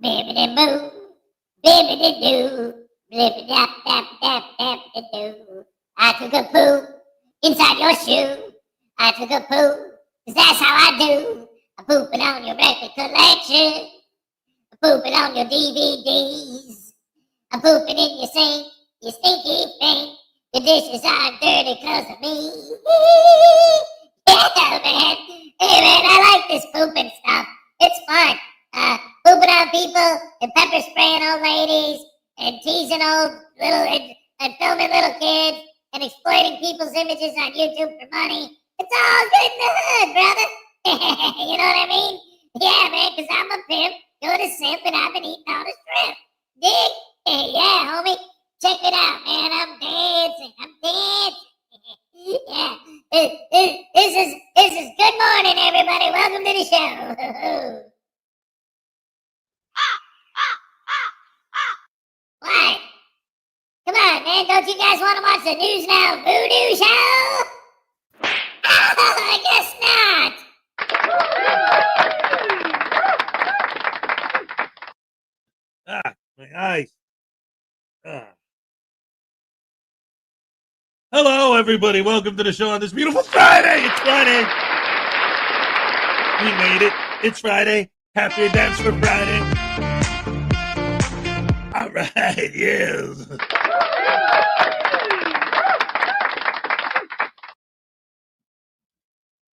Bibbidi boo, bibbidi doo, blibbidi dap dap dap dap doo. I took a poop inside your shoe. I took a poop, 'cause that's how I do. I'm pooping on your record collection. I'm pooping on your DVDs. I'm pooping in your sink, you stinky thing. Your dishes are dirty 'cause of me. Yeah, man. Hey, man, I like this pooping stuff. It's fun. Pooping on people and pepper spraying old ladies and teasing old little and filming little kids and exploiting people's images on YouTube for money. It's all good in the hood, brother. You know what I mean? Yeah, man, 'cause I'm a pimp, you're a simp, and I've been eating all the shrimp. Dig? Yeah, homie. Check it out, man. I'm dancing. Yeah. This is good morning, everybody. Welcome to the show. What? Come on, man. Don't you guys want to watch the News Now Voodoo show? I guess not. My eyes. Hello, everybody. Welcome to the show on this beautiful Friday. It's Friday. We made it. It's Friday. Happy dance for Friday. All right, yes.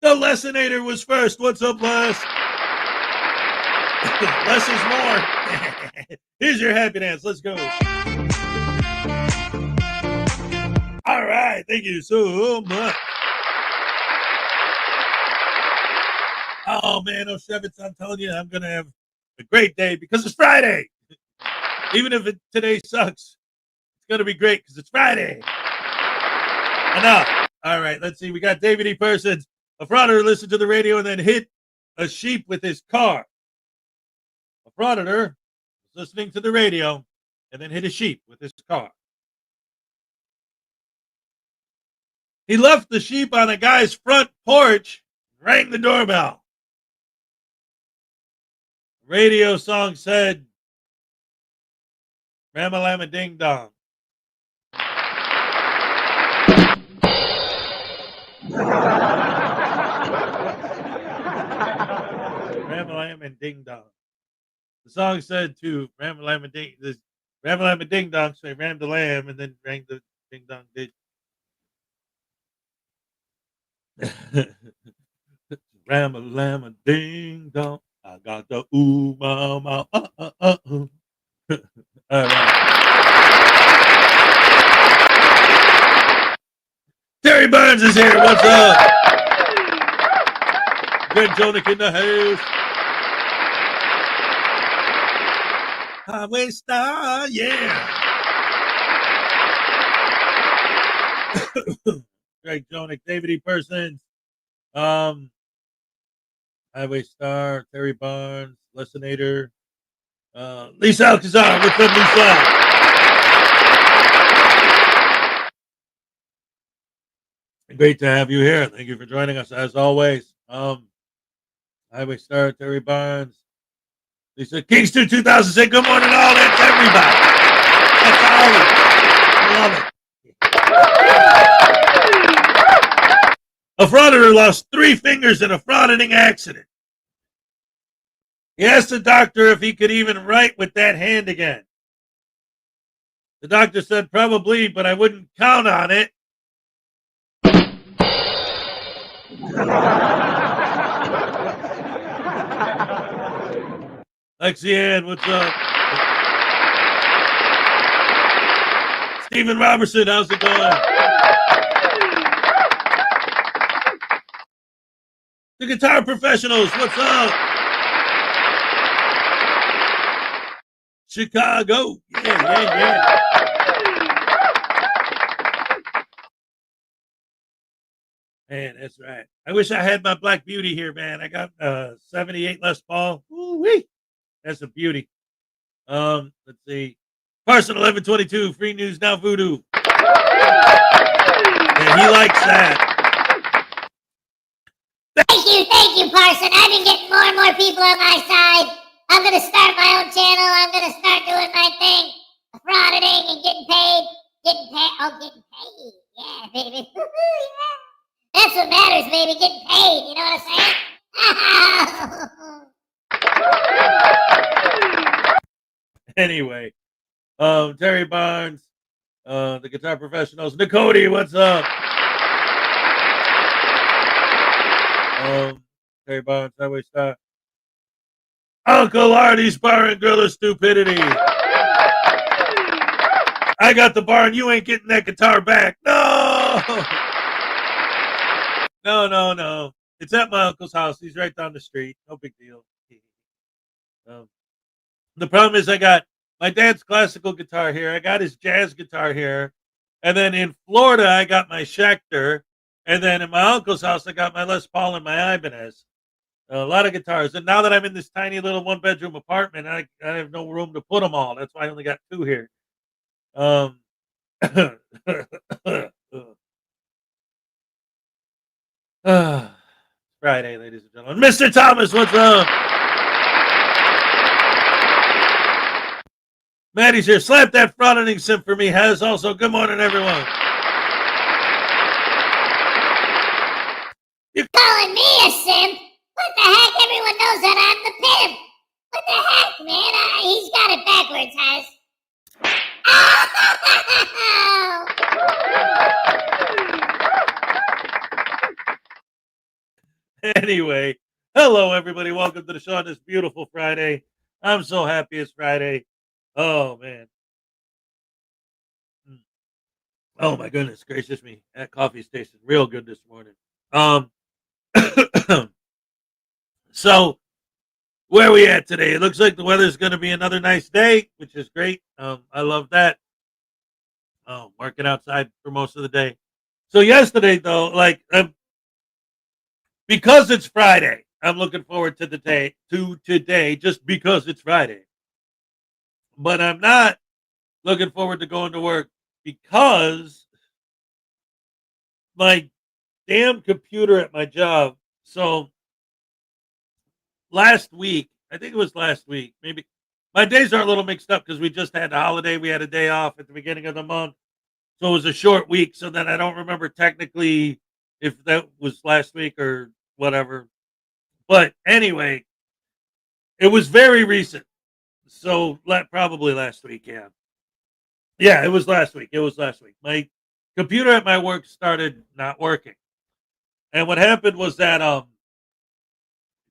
The Lessinator was first. What's up, Les? Less is more. Here's your happy dance. Let's go. All right. Thank you so much. Oh, man. Oshevitz, I'm telling you, I'm going to have a great day because it's Friday. Even if today sucks, it's going to be great because it's Friday. Enough. All right. Let's see. We got David E. Persons. A frauditor listened to the radio and then hit a sheep with his car. A frauditor was listening to the radio and then hit a sheep with his car. He left the sheep on a guy's front porch and rang the doorbell. The radio song said, Ramalama Ding Dong. Ram-a-lam and Ding Dong. The song said to Ram-a-lam and Ding Dong, so he ram the lamb and then rang the Ding Dong did. Ram-a-lam and Ding Dong. I got the ooh, ma, ma, All right. Terry Burns is here. What's up? Greg Jonick in the house. Highway Star, yeah. Greg Jonick, David E. Persons, Highway Star, Terry Barnes, Lessinator, Lisa Alcazar. What's up, Lisa? Great to have you here. Thank you for joining us as always. Highway Star, Terry Barnes, Lisa Kingston, 2006. Good morning, all. That's everybody. That's all. I love it. A frauditor lost 3 fingers in a frauditing accident. He asked the doctor if he could even write with that hand again. The doctor said, probably, but I wouldn't count on it. Lexi Ann, what's up? Stephen Robertson, how's it going? The Guitar Professionals, what's up? Chicago, yeah. Man, that's right. I wish I had my Black Beauty here, man. I got 78 Les Paul. Woo-wee. That's a beauty. Let's see. Parson 1122, Free News Now Voodoo. Yeah, he likes that. Thank you, Parson. I've been getting more and more people on my side. I'm gonna start my own channel. I'm gonna start doing my thing, frauditing and getting paid. Getting paid. Yeah, baby. Yeah. That's what matters, baby. Getting paid. You know what I'm saying? Anyway, Terry Barnes, the Guitar Professionals. Nicody, what's up? Terry Barnes, Highway Star. Uncle Artie's Bar and Grill of Stupidity. I got the bar and you ain't getting that guitar back. No! No. It's at my uncle's house. He's right down the street. No big deal. The problem is I got my dad's classical guitar here. I got his jazz guitar here. And then in Florida, I got my Schecter. And then in my uncle's house, I got my Les Paul and my Ibanez. A lot of guitars. And now that I'm in this tiny little one-bedroom apartment, I have no room to put them all. That's why I only got 2 here. Friday, ladies and gentlemen. Mr. Thomas, what's up? Maddie's here. Slap that frauditing simp for me, Hez. Also, good morning, everyone. You're calling me a simp? What the heck? Everyone knows that I'm the pimp. What the heck, man? He's got it backwards, Hez. Anyway, hello, everybody. Welcome to the show on this beautiful Friday. I'm so happy it's Friday. Oh, man. Oh, my goodness gracious me. That coffee's tasting real good this morning. So, where are we at today? It looks like the weather's going to be another nice day, which is great. I love that. Working outside for most of the day. So yesterday, though, because it's Friday, I'm looking forward to today just because it's Friday. But I'm not looking forward to going to work because my damn computer at my job. So last week, I think it was last week, maybe my days are a little mixed up because we just had a holiday. We had a day off at the beginning of the month. So it was a short week. So then I don't remember technically if that was last week or whatever. But anyway, it was very recent. So probably last week. Yeah. Yeah, it was last week. My computer at my work started not working. And what happened was that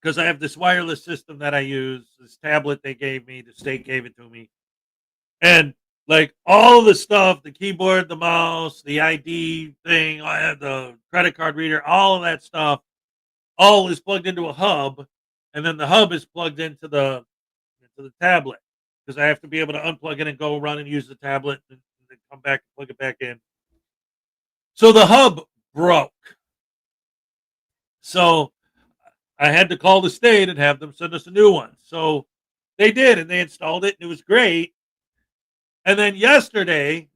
because I have this wireless system that I use, this tablet they gave me, the state gave it to me. And like all the stuff, the keyboard, the mouse, the ID thing, I had the credit card reader, all of that stuff, all is plugged into a hub, and then the hub is plugged into the tablet because I have to be able to unplug it and go run and use the tablet and then come back and plug it back in. So the hub broke. So I had to call the state and have them send us a new one. So they did, and they installed it, and it was great. And then yesterday,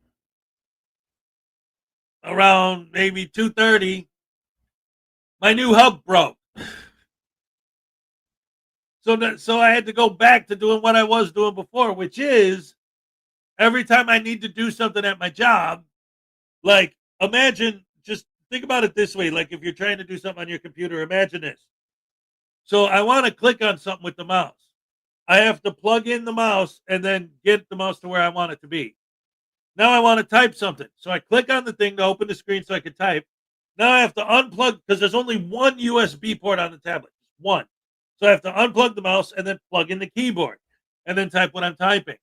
around maybe 2:30, my new hub broke. So I had to go back to doing what I was doing before, which is every time I need to do something at my job, like imagine, just think about it this way. Like if you're trying to do something on your computer, imagine this. So I want to click on something with the mouse. I have to plug in the mouse and then get the mouse to where I want it to be. Now I want to type something. So I click on the thing to open the screen so I can type. Now I have to unplug because there's only one USB port on the tablet. One. So I have to unplug the mouse and then plug in the keyboard and then type what I'm typing.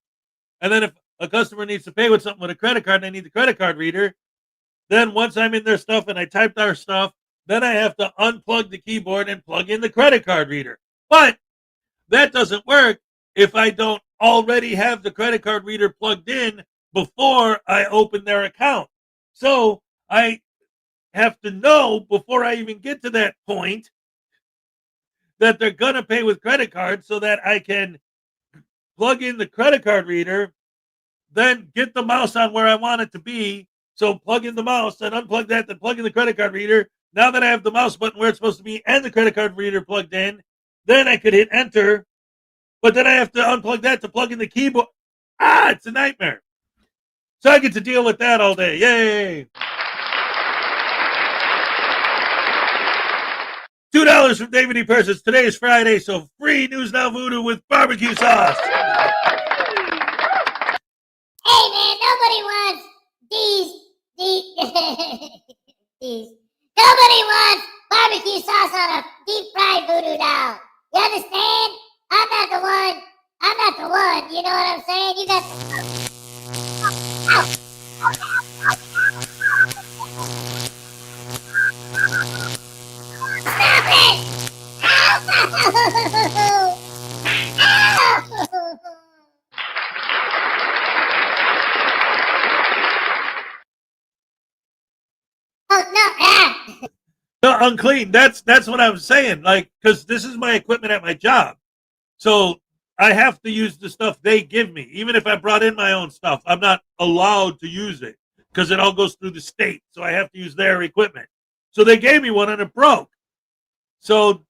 And then if a customer needs to pay with something with a credit card and I need the credit card reader, then once I'm in their stuff and I type their stuff, then I have to unplug the keyboard and plug in the credit card reader. But that doesn't work if I don't already have the credit card reader plugged in before I open their account. So I have to know before I even get to that point that they're going to pay with credit card so that I can plug in the credit card reader, then get the mouse on where I want it to be. So plug in the mouse, then unplug that, then plug in the credit card reader. Now that I have the mouse button where it's supposed to be and the credit card reader plugged in, then I could hit enter But then I have to unplug that to plug in the keyboard. It's a nightmare. So I get to deal with that all day. Yay! $2 from David E. Persons. Today is Friday, so free News Now Voodoo with barbecue sauce. Hey man, nobody wants these. Nobody wants barbecue sauce on a deep fried voodoo doll. You understand? I'm not the one. You know what I'm saying? You got. Stop it! Oh no! No, unclean. That's what I'm saying. Like, because this is my equipment at my job, so I have to use the stuff they give me. Even if I brought in my own stuff, I'm not allowed to use it because it all goes through the state. So I have to use their equipment. So they gave me one and it broke. So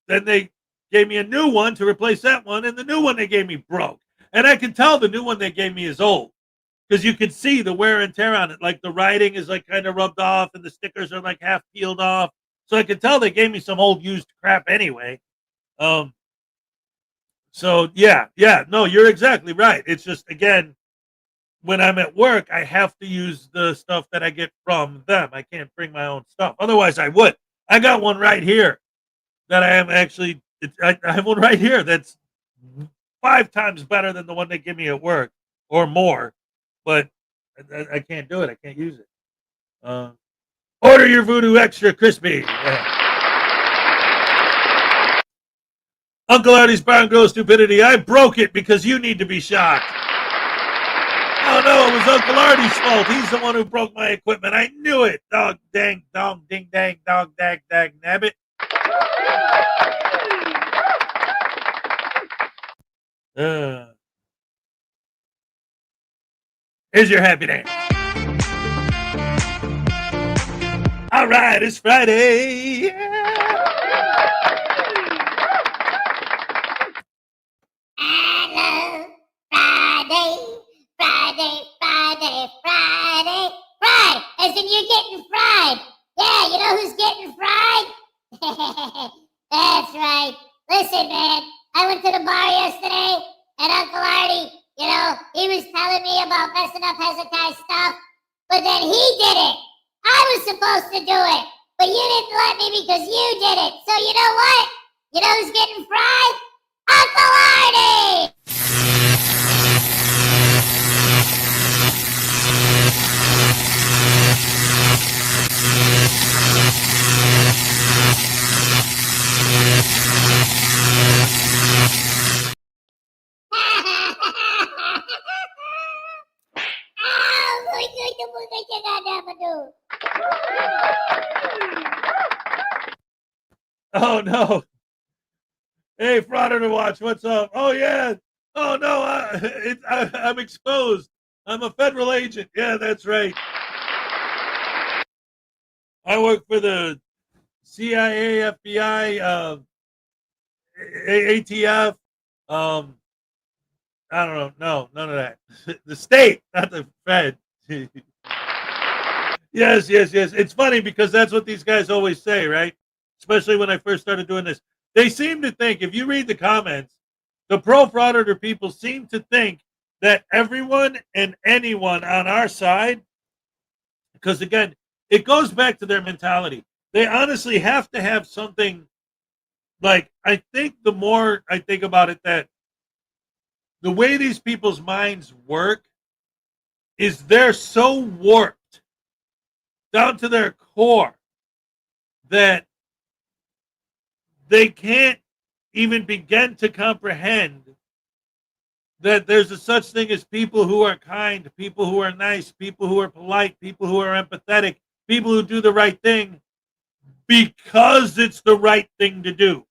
then they gave me a new one to replace that one, and the new one they gave me broke. And I can tell the new one they gave me is old because you can see the wear and tear on it. Like the writing is like kind of rubbed off and the stickers are like half peeled off. So I can tell they gave me some old used crap anyway. So yeah, no, you're exactly right. It's just, again, when I'm at work, I have to use the stuff that I get from them. I can't bring my own stuff. Otherwise I would. I got one right here that I am actually, I have one right here that's 5 times better than the one they give me at work or more, but I can't do it. I can't use it. Order your voodoo extra crispy. Yeah. Uncle Artie's Barn Grow Stupidity. I broke it because you need to be shocked. Oh no, it was Uncle Artie's fault. He's the one who broke my equipment. I knew it. Dog dang, dong, ding dang, dog dag, dag, nabbit. Here's your happy dance. All right, it's Friday. Yeah. I love Friday. Fried, as in you're getting fried. Yeah, you know who's getting fried? That's right. Listen, man, I went to the bar yesterday, and Uncle Artie, he was telling me about messing up Hezokuai stuff, but then he did it. I was supposed to do it, but you didn't let me because you did it. So you know what? You know who's getting fried? Uncle Artie! Oh no. Hey, Frauditor Watch, what's up? Oh yeah. Oh no, I'm exposed. I'm a federal agent. Yeah, that's right. I work for the CIA, FBI, ATF. I don't know. No, none of that. The state, not the Fed. Yes. It's funny because that's what these guys always say, right? Especially when I first started doing this. They seem to think, if you read the comments, the pro-frauditor people seem to think that everyone and anyone on our side, because again, it goes back to their mentality. They honestly have to have something, like, I think the more I think about it, that the way these people's minds work is they're so warped down to their core that they can't even begin to comprehend that there's a such thing as people who are kind, people who are nice, people who are polite, people who are empathetic, people who do the right thing because it's the right thing to do.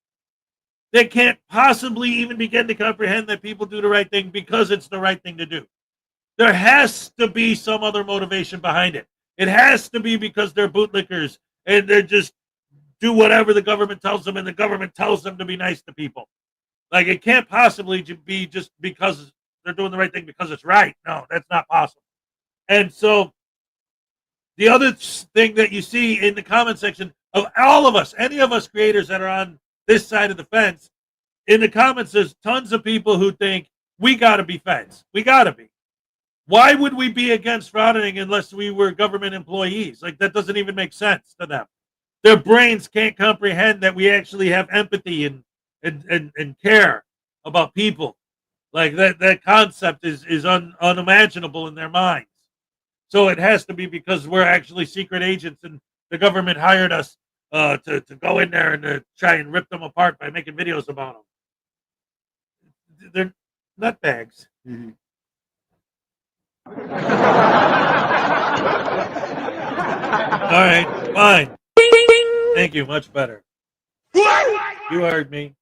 They can't possibly even begin to comprehend that people do the right thing because it's the right thing to do. There has to be some other motivation behind it. It has to be because they're bootlickers and they're just do whatever the government tells them, and the government tells them to be nice to people. Like, it can't possibly be just because they're doing the right thing because it's right. No, that's not possible. And so the other thing that you see in the comment section of all of us, any of us creators that are on this side of the fence, in the comments, there's tons of people who think we got to be feds. We got to be. Why would we be against frauditing unless we were government employees? Like, that doesn't even make sense to them. Their brains can't comprehend that we actually have empathy and care about people. Like, that concept is unimaginable in their minds. So it has to be because we're actually secret agents and the government hired us to go in there and to try and rip them apart by making videos about them. They're nutbags. All right, fine. Thank you, much better. You heard me.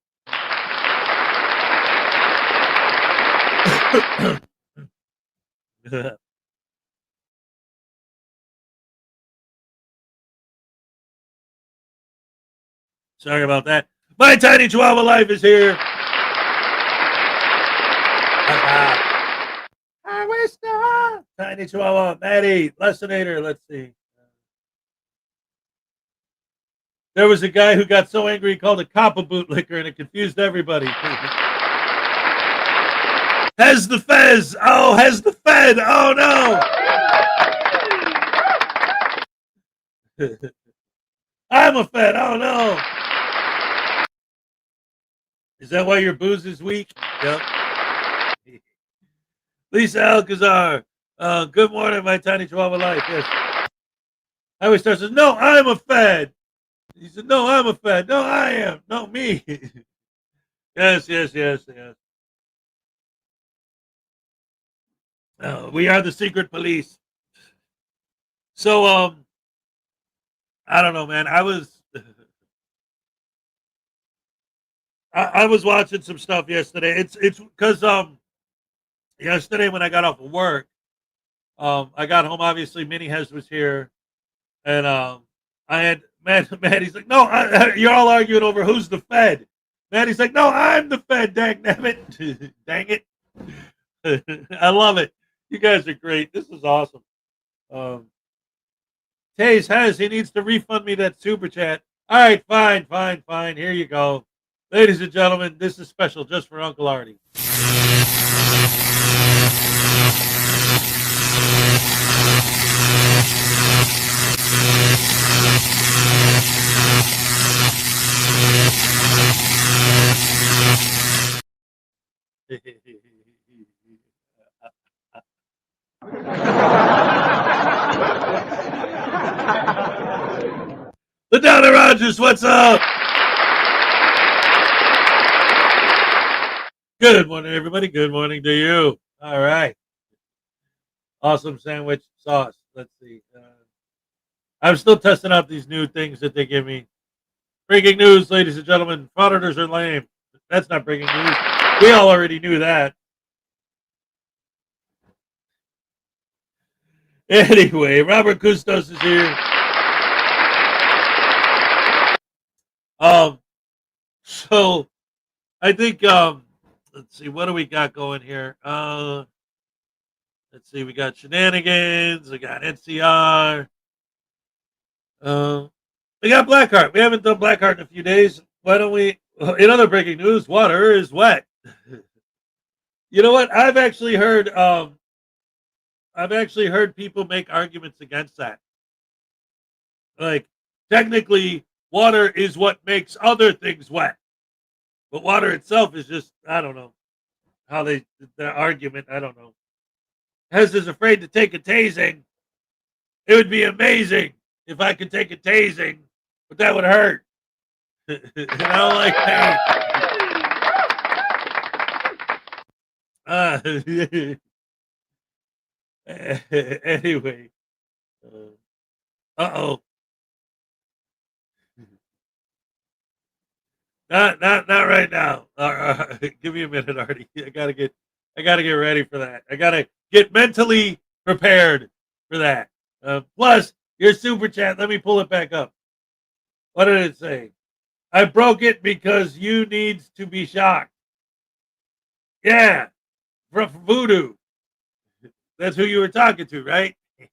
Sorry about that. My tiny Chihuahua life is here. I wish the tiny Chihuahua, Maddie, Lessinator. Let's see. There was a guy who got so angry he called a cop a bootlicker, and it confused everybody. Hez the Fez. Oh, Hez the Fed. Oh no. I'm a Fed. Oh no. Is that why your booze is weak? Yep. Lisa Alcazar. Good morning, my tiny Chihuahua life. Yes. Highway Star says, no, I'm a Fed. He said, no, I'm a Fed. No, I am. No, me. Yes. We are the secret police. So, I don't know, man. I was watching some stuff yesterday. It's because yesterday when I got off of work, I got home. Obviously, Minnie Hez was here, and I had Maddie's like, no, you're all arguing over who's the Fed. Maddie's like, no, I'm the Fed. Dang it, dang it. I love it. You guys are great. This is awesome. Taze has. He needs to refund me that super chat. All right, fine. Here you go. Ladies and gentlemen, this is special just for Uncle Artie. LaDonna Rogers, what's up? Good morning, everybody. Good morning to you. All right. Awesome sandwich sauce. Let's see. I'm still testing out these new things that they give me. Breaking news, ladies and gentlemen. Frauditors are lame. That's not breaking news. We all already knew that. Anyway, Robert Custos is here. So I think let's see, what do we got going here? Let's see, we got shenanigans, we got NCR. We got Blackheart. We haven't done Blackheart in a few days. Why don't we? In other breaking news, water is wet. You know what? I've actually heard people make arguments against that. Like, technically, water is what makes other things wet, but water itself is just, I don't know how the argument. I don't know. Hez is afraid to take a tasing. It would be amazing if I could take a tasing, but that would hurt. And I don't like pain. Anyway. Uh-oh. Not right now. Give me a minute, Artie. I gotta get ready for that. I gotta get mentally prepared for that. Plus, your super chat. Let me pull it back up. What did it say? I broke it because you needs to be shocked. Yeah, from Voodoo. That's who you were talking to, right? No,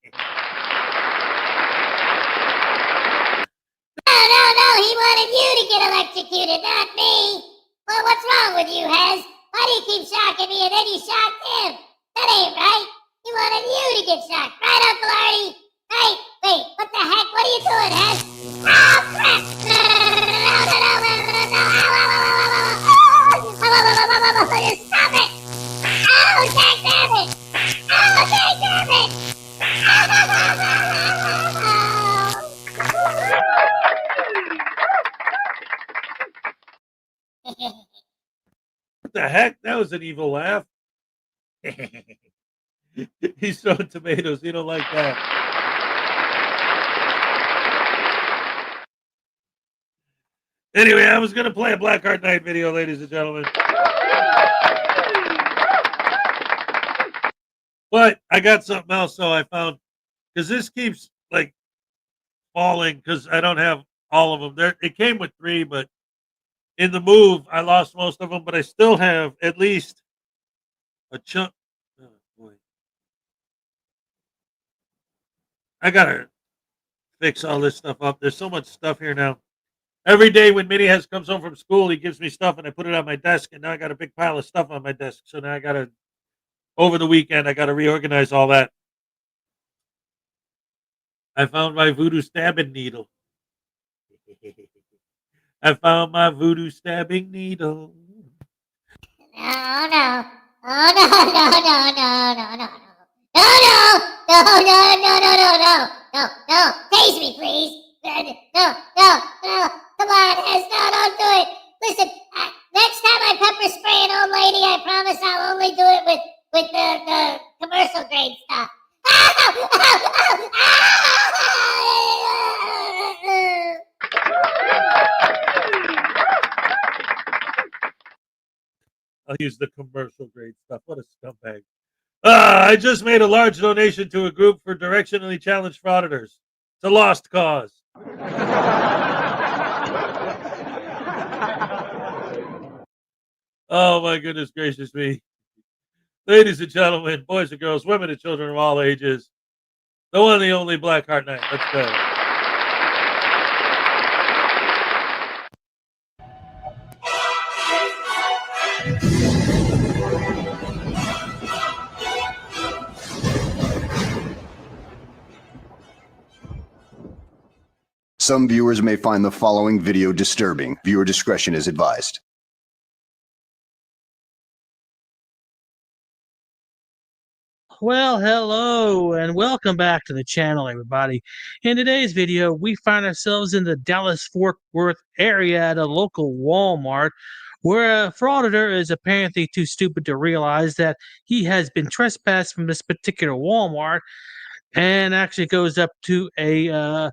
he wanted you to get electrocuted, not me. Well, what's wrong with you, Hez? Why do you keep shocking me and then you shocked him? That ain't right. He wanted you to get shocked, right, Uncle Artie? Right? Wait, what the heck? What are you doing, Hez? Oh, crap! No. Stop it! Oh, dang damn it! Oh, dang damn it! What the heck? That was an evil laugh. He's throwing tomatoes. He don't like that. Anyway, I was going to play a Blackheart Night video, ladies and gentlemen. But I got something else, so I found, because this keeps, like, falling, because I don't have all of them. It came with 3, but in the move, I lost most of them, but I still have at least a chunk. Oh, boy. I got to fix all this stuff up. There's so much stuff here now. Every day when Minnie comes home from school, he gives me stuff and I put it on my desk, and now I got a big pile of stuff on my desk. So now over the weekend, I got to reorganize all that. I found my voodoo stabbing needle. I found my voodoo stabbing needle. No. Tase me, please. No. Come on, Hez, no, don't do it. Listen, next time I pepper spray an old lady, I promise I'll only do it with the commercial grade stuff. I'll use the commercial grade stuff. What a scumbag. I just made a large donation to a group for directionally challenged frauditors. It's a lost cause. Oh, my goodness gracious me. Ladies and gentlemen, boys and girls, women and children of all ages, the one and the only Blackheart Night. Let's go. Some viewers may find the following video disturbing. Viewer discretion is advised. Well, hello and welcome back to the channel, everybody. In today's video, we find ourselves in the Dallas-Fort Worth area at a local Walmart where a frauditor is apparently too stupid to realize that he has been trespassed from this particular Walmart and actually goes up to a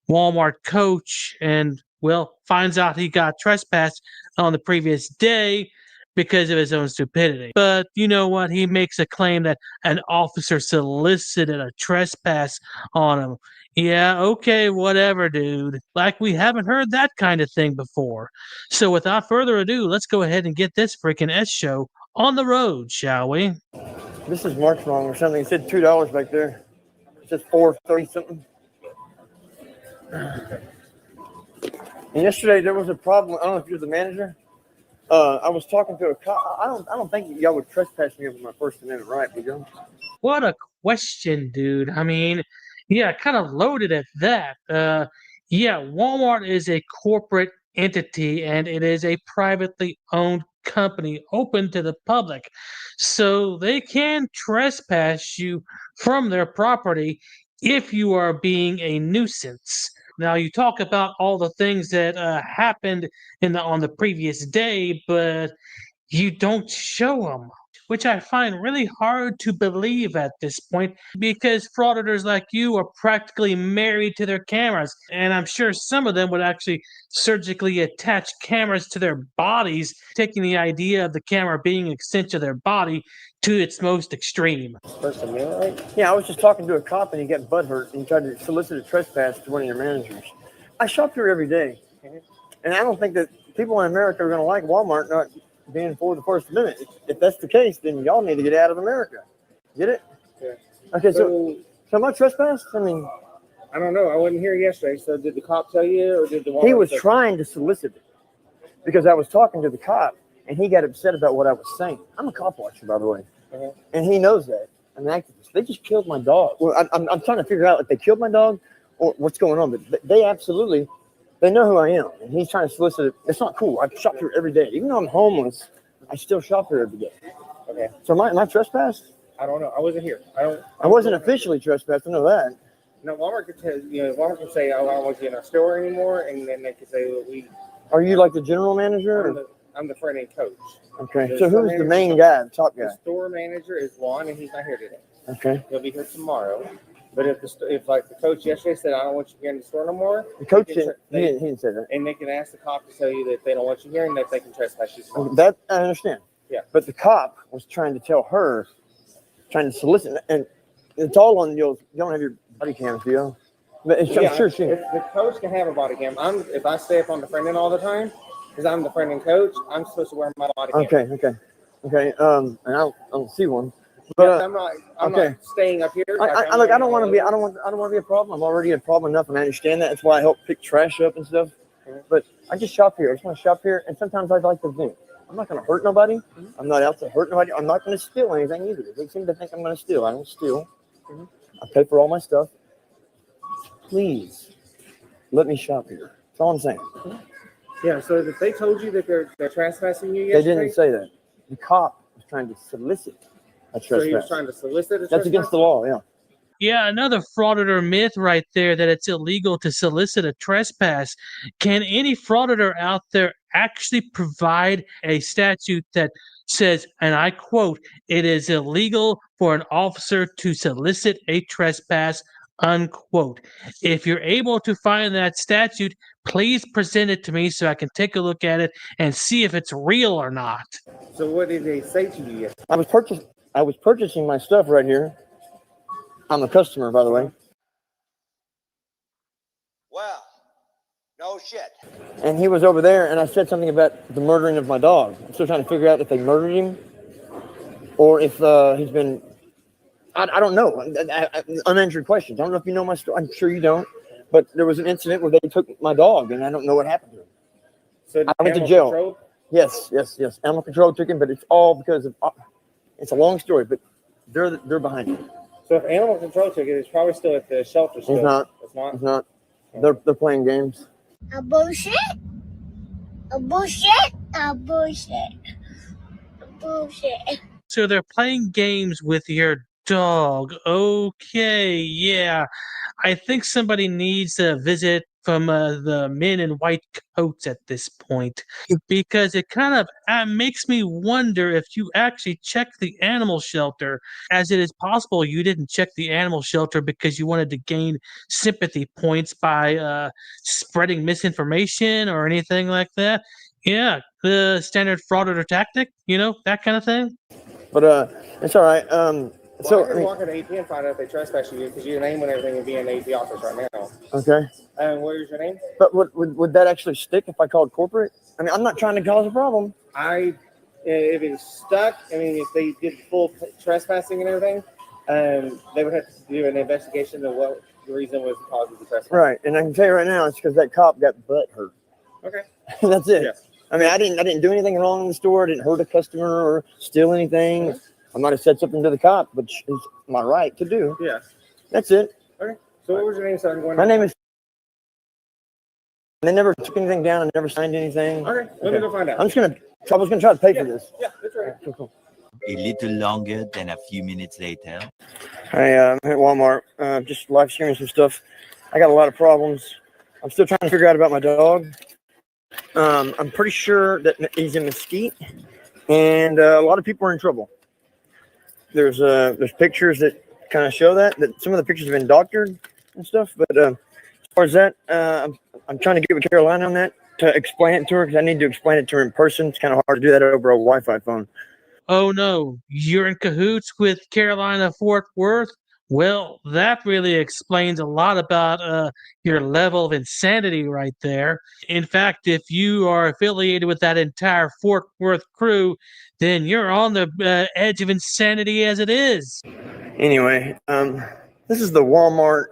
Walmart coach and, well, finds out he got trespassed on the previous day because of his own stupidity. But you know what? He makes a claim that an officer solicited a trespass on him. Yeah, okay, whatever, dude. Like we haven't heard that kind of thing before. So without further ado, let's go ahead and get this freaking S show on the road, shall we? This is marked wrong or something. It said $2 back there. It says $4.30 something. And yesterday there was a problem. I don't know if you're the manager. I was talking to a cop. I don't think y'all would trespass me over my First Amendment right, would you? What a question, dude. I mean, yeah, kind of loaded at that. Yeah, Walmart is a corporate entity and it is a privately owned company open to the public. So they can trespass you from their property if you are being a nuisance. Now you talk about all the things that happened on the previous day, but you don't show them, which I find really hard to believe at this point because frauditors like you are practically married to their cameras. And I'm sure some of them would actually surgically attach cameras to their bodies, taking the idea of the camera being an extension of their body to its most extreme. First Amendment right? Yeah, I was just talking to a cop and he got butthurt and he tried to solicit a trespass to one of your managers. I shop here every day. And I don't think that people in America are going to like Walmart not being for the First Amendment. If that's the case, then y'all need to get out of America. Get it? Yeah. Okay, so am I trespassed? I mean, I don't know. I wasn't here yesterday. So did the cop tell you, or did the he was trying to solicit it because I was talking to the cop and he got upset about what I was saying. I'm a cop watcher, by the way, and he knows that. I'm an activist. They just killed my dog. Well, I'm trying to figure out if they killed my dog or what's going on, but they absolutely, they know who I am, and he's trying to solicit it. It's not cool. I shop here every day. Even though I'm homeless, I still shop here every day. Okay. So am I trespassed? I don't know. I wasn't here. I wasn't officially trespassed. I know that. No, Walmart could tell Walmart could say, "Oh, I don't want you in our store anymore," and then they could say, well, "We." Are you like the general manager? I'm the front end coach. Okay. So who's the main guy, the top guy? The store manager is Juan, and he's not here today. Okay. He'll be here tomorrow. But if like the coach yesterday said, "I don't want you here in the store no more," The coach didn't, he didn't say that. and they can ask the cop to tell you that they don't want you here and that they can trespass you. That I understand. Yeah. But the cop was trying to tell her, trying to solicit, and it's all on you don't have your body cams, do you? But I'm sure she. If the coach can have a body cam, if I stay up on the front end all the time, because I'm the front end coach, I'm supposed to wear my body cam. Okay. And I don't see one. But I'm not staying up here. I don't want to be. I don't want to be a problem. I'm already a problem enough, and I understand that. That's why I help pick trash up and stuff. But I just shop here. I just want to shop here, and sometimes I'd like to vent. I'm not going to hurt nobody. I'm not out to hurt nobody. I'm not going to steal anything either. They seem to think I'm going to steal. I don't steal. I pay for all my stuff. Please let me shop here. That's all I'm saying. Yeah. So if they told you that they're trespassing you They yesterday, didn't say that. The cop was trying to solicit a trespass. so he was trying to solicit. That's against the law. Yeah. Yeah, another frauditor myth right there that it's illegal to solicit a trespass. Can any frauditor out there actually provide a statute that says, and I quote, "It is illegal for an officer to solicit a trespass," unquote? If you're able to find that statute, please present it to me so I can take a look at it and see if it's real or not. So what did they say to you yesterday? I was purchasing my stuff right here. I'm a customer, by the way. Well, no shit. And he was over there, and I said something about the murdering of my dog. I'm still trying to figure out if they murdered him or if he's been. I don't know. Unanswered questions. I don't know if you know my story. I'm sure you don't. But there was an incident where they took my dog, and I don't know what happened to him. So I went to jail. Control? Yes. Animal control took him, but it's all because of. It's a long story, but they're behind it. So if animal control took it, it's probably still at the shelter. Still. It's not. It's not. It's not. They're playing games. A bullshit. A bullshit. A bullshit. A bullshit. So they're playing games with your dog. Okay, yeah. I think somebody needs a visit from the men in white coats at this point, because it kind of makes me wonder if you actually checked the animal shelter, as it is possible you didn't check the animal shelter because you wanted to gain sympathy points by spreading misinformation or anything like that. Yeah, the standard frauditor tactic, that kind of thing. But it's all right. So I can walk into AP and find out if they trespass you because your name and everything would be in the AP office right now. Okay. And what is your name? But would that actually stick if I called corporate? I mean, I'm not trying to cause a problem. If it's stuck, if they did full trespassing and everything, they would have to do an investigation of what the reason was the cause of the trespass. Right, and I can tell you right now, it's because that cop got butt hurt. Okay. That's it. Yeah. I mean, I didn't do anything wrong in the store. I didn't hurt a customer or steal anything. I might have said something to the cop, which is my right to do. Yeah. That's it. Okay. So what was your name, sir? My name is. They never took anything down and never signed anything. Okay. Let me go find out. I was gonna try to pay for this. Yeah, that's right. Cool. A little longer than a few minutes later. Hey, I'm at Walmart, just live streaming some stuff. I got a lot of problems. I'm still trying to figure out about my dog. I'm pretty sure that he's in Mesquite, and a lot of people are in trouble. There's pictures that kind of show that some of the pictures have been doctored and stuff. But as far as that, I'm trying to get with Caroline on that to explain it to her because I need to explain it to her in person. It's kind of hard to do that over a Wi-Fi phone. Oh no, you're in cahoots with Carolina Fort Worth? Well, that really explains a lot about your level of insanity right there. In fact, if you are affiliated with that entire Fort Worth crew, then you're on the edge of insanity as it is. Anyway, this is the Walmart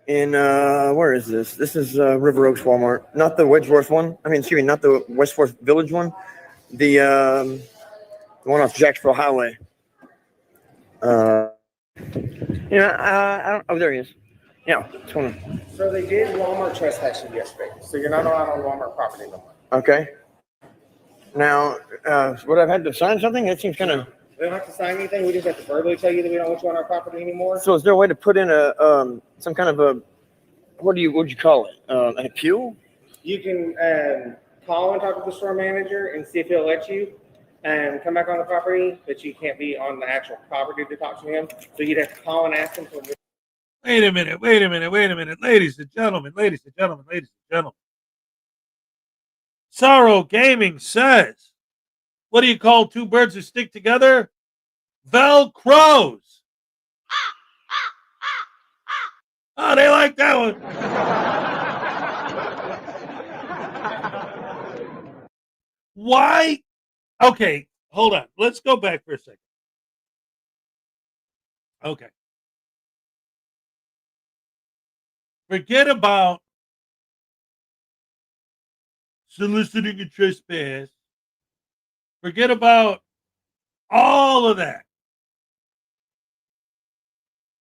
in where is this? This is River Oaks Walmart, not the Wedgeworth one. I mean, excuse me, not the Westworth Village one. The one off Jacksboro Highway. I don't. Oh, there he is. Yeah, what's going on? So they did Walmart trespassing yesterday. So you're not allowed on Walmart property no more. Okay. Now, would I've had to sign something? That seems kind of. We don't have to sign anything. We just have to verbally tell you that we don't want you on our property anymore. So, is there a way to put in a some kind of a what'd you call it? An appeal? You can call and talk to the store manager and see if he'll let you come back on the property, but you can't be on the actual property to talk to him. So you'd have to call and ask him for. Wait a minute. Ladies and gentlemen. Sorrow Gaming says, what do you call two birds who stick together? Velcros. Oh, they like that one. Why? Okay, hold on. Let's go back for a second. Okay. Forget about soliciting a trespass. Forget about all of that.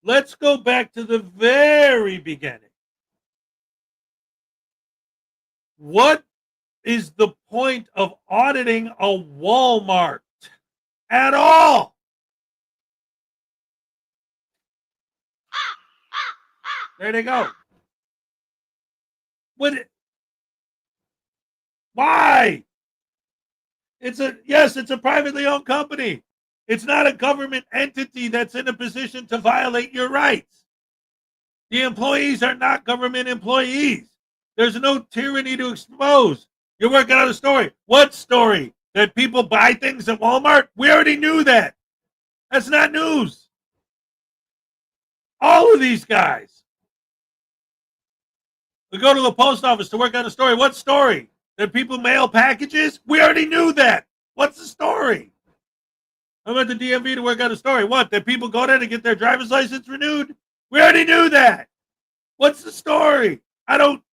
Let's go back to the very beginning. What is the point of auditing a Walmart at all? There they go. Why? It's a privately owned company. It's not a government entity that's in a position to violate your rights. The employees are not government employees. There's no tyranny to expose. You're working on a story. What story? That people buy things at Walmart? We already knew that. That's not news. All of these guys. We go to the post office to work on a story. What story? That people mail packages? We already knew that. What's the story? I went to DMV to work on a story. What? That people go there to get their driver's license renewed? We already knew that. What's the story? I don't.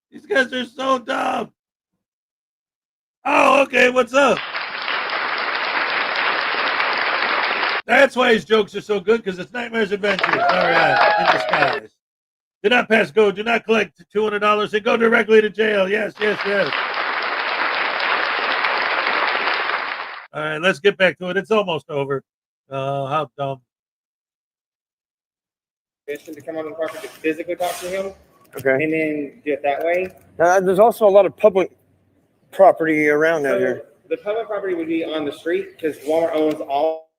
These guys are so dumb. Oh, okay. What's up? That's why his jokes are so good, because it's Nightmares Adventures. All right. In disguise. Do not pass go. Do not collect $200 and go directly to jail. Yes. All right, let's get back to it. It's almost over. How dumb. Permission to come on the property to physically talk to him. Okay. And then do it that way. There's also a lot of public property around out here. The public property would be on the street because Walmart owns all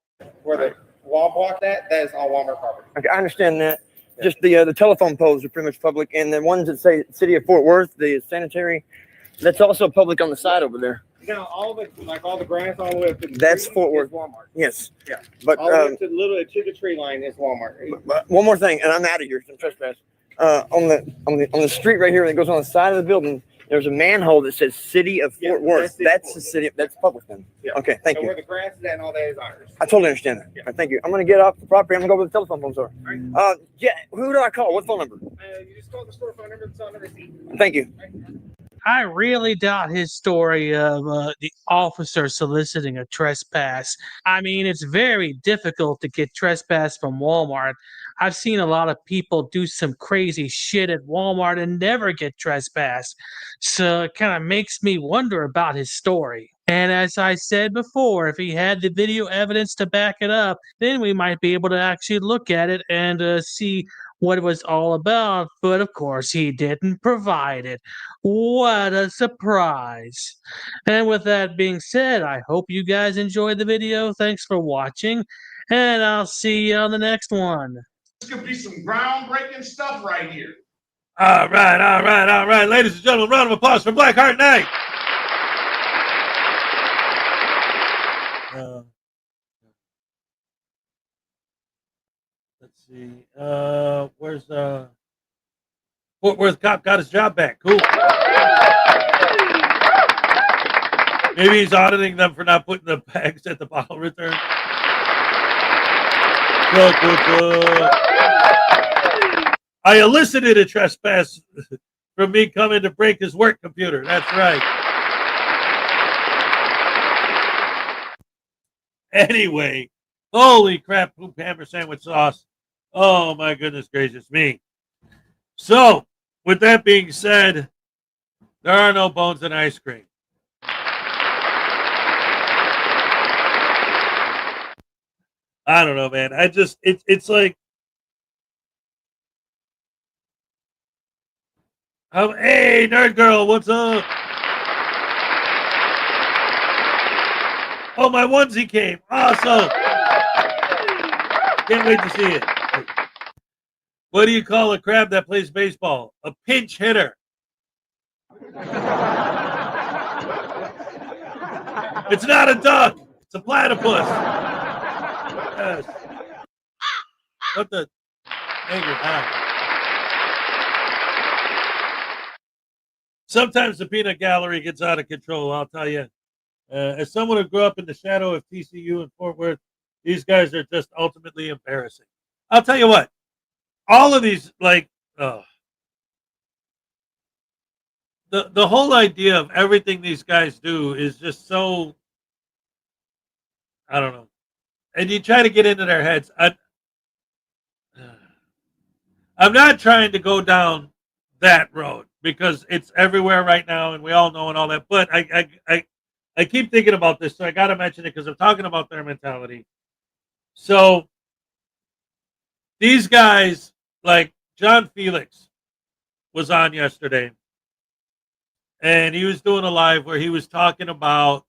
where the wall block that is all Walmart property. Okay, I understand that. Yeah. Just the telephone poles are pretty much public, and the ones that say City of Fort Worth, the sanitary, that's also public on the side over there. Now, all the grass all the way up to the that's tree Fort Worth. is Walmart. Yes. Yeah. But all the way up to the tree line is Walmart. But one more thing, and I'm out of here. Some trespass. On the street right here that goes on the side of the building, there's a manhole that says City of Fort Worth. That's the city. That's public then. Yeah. Okay. Thank you. Where the grass is at and all that is ours. I totally understand that. Yeah. Right, thank you. I'm gonna get off the property. I'm gonna go to the telephone phone store. Right. Yeah. Who do I call? What phone number? You just call the store phone number. It's on the receipt. Thank you. Right. I really doubt his story of the officer soliciting a trespass. I mean, it's very difficult to get trespass from Walmart. I've seen a lot of people do some crazy shit at Walmart and never get trespassed. So it kind of makes me wonder about his story. And as I said before, if he had the video evidence to back it up, then we might be able to actually look at it and see what it was all about. But of course, he didn't provide it. What a surprise. And with that being said, I hope you guys enjoyed the video. Thanks for watching, and I'll see you on the next one. This could be some groundbreaking stuff right here. All right. Ladies and gentlemen, round of applause for Blackheart Night. see. Where's Fort Worth cop got his job back? Cool. Maybe he's auditing them for not putting the bags at the bottle return. I elicited a trespass from me coming to break his work computer. That's right. Anyway, holy crap, poop hammer sandwich sauce. Oh my goodness gracious me. So, with that being said, there are no bones in ice cream. I don't know, man. It's like, hey, nerd girl, what's up? Oh, my onesie came. Awesome. Can't wait to see it. What do you call a crab that plays baseball? A pinch hitter. It's not a duck. It's a platypus. Yes. What the? Sometimes the peanut gallery gets out of control, I'll tell you. As someone who grew up in the shadow of TCU and Fort Worth, these guys are just ultimately embarrassing. I'll tell you what. All of these, like, the whole idea of everything these guys do is just so, I don't know. And you try to get into their heads. I'm not trying to go down that road because it's everywhere right now and we all know and all that. But I keep thinking about this, so I got to mention it because I'm talking about their mentality. So these guys, like John Felix was on yesterday, and he was doing a live where he was talking about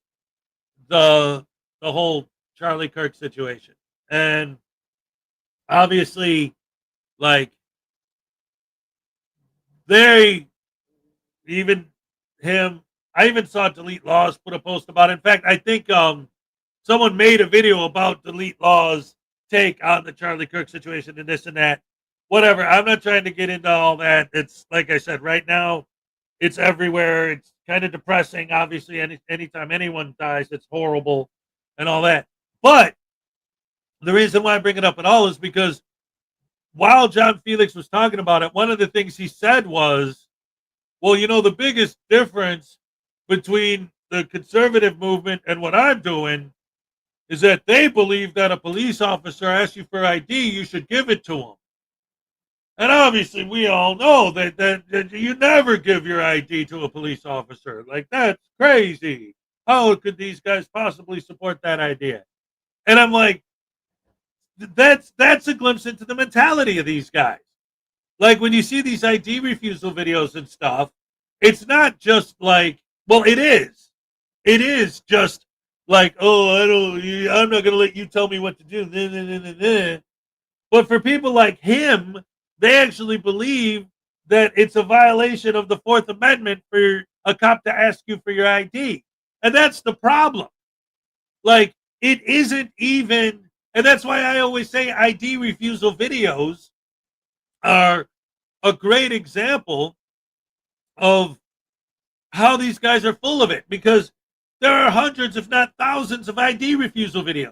the whole Charlie Kirk situation. And obviously, like, they, even him, I even saw Delete Laws put a post about it. In fact, I think someone made a video about Delete Laws' take on the Charlie Kirk situation and this and that. Whatever. I'm not trying to get into all that. It's like I said, right now, it's everywhere. It's kind of depressing. Obviously, anytime anyone dies, it's horrible and all that. But the reason why I bring it up at all is because while John Felix was talking about it, one of the things he said was, well, you know, the biggest difference between the conservative movement and what I'm doing is that they believe that a police officer asks you for ID, you should give it to him. And obviously, we all know that you never give your ID to a police officer. Like, that's crazy. How could these guys possibly support that idea? And I'm like, that's a glimpse into the mentality of these guys. Like, when you see these ID refusal videos and stuff, it's not just like, well, it is. It is just like, oh, I'm not going to let you tell me what to do. But for people like him, they actually believe that it's a violation of the Fourth Amendment for a cop to ask you for your ID. And that's the problem. Like, it isn't even, and that's why I always say ID refusal videos are a great example of how these guys are full of it, because there are hundreds, if not thousands, of ID refusal videos.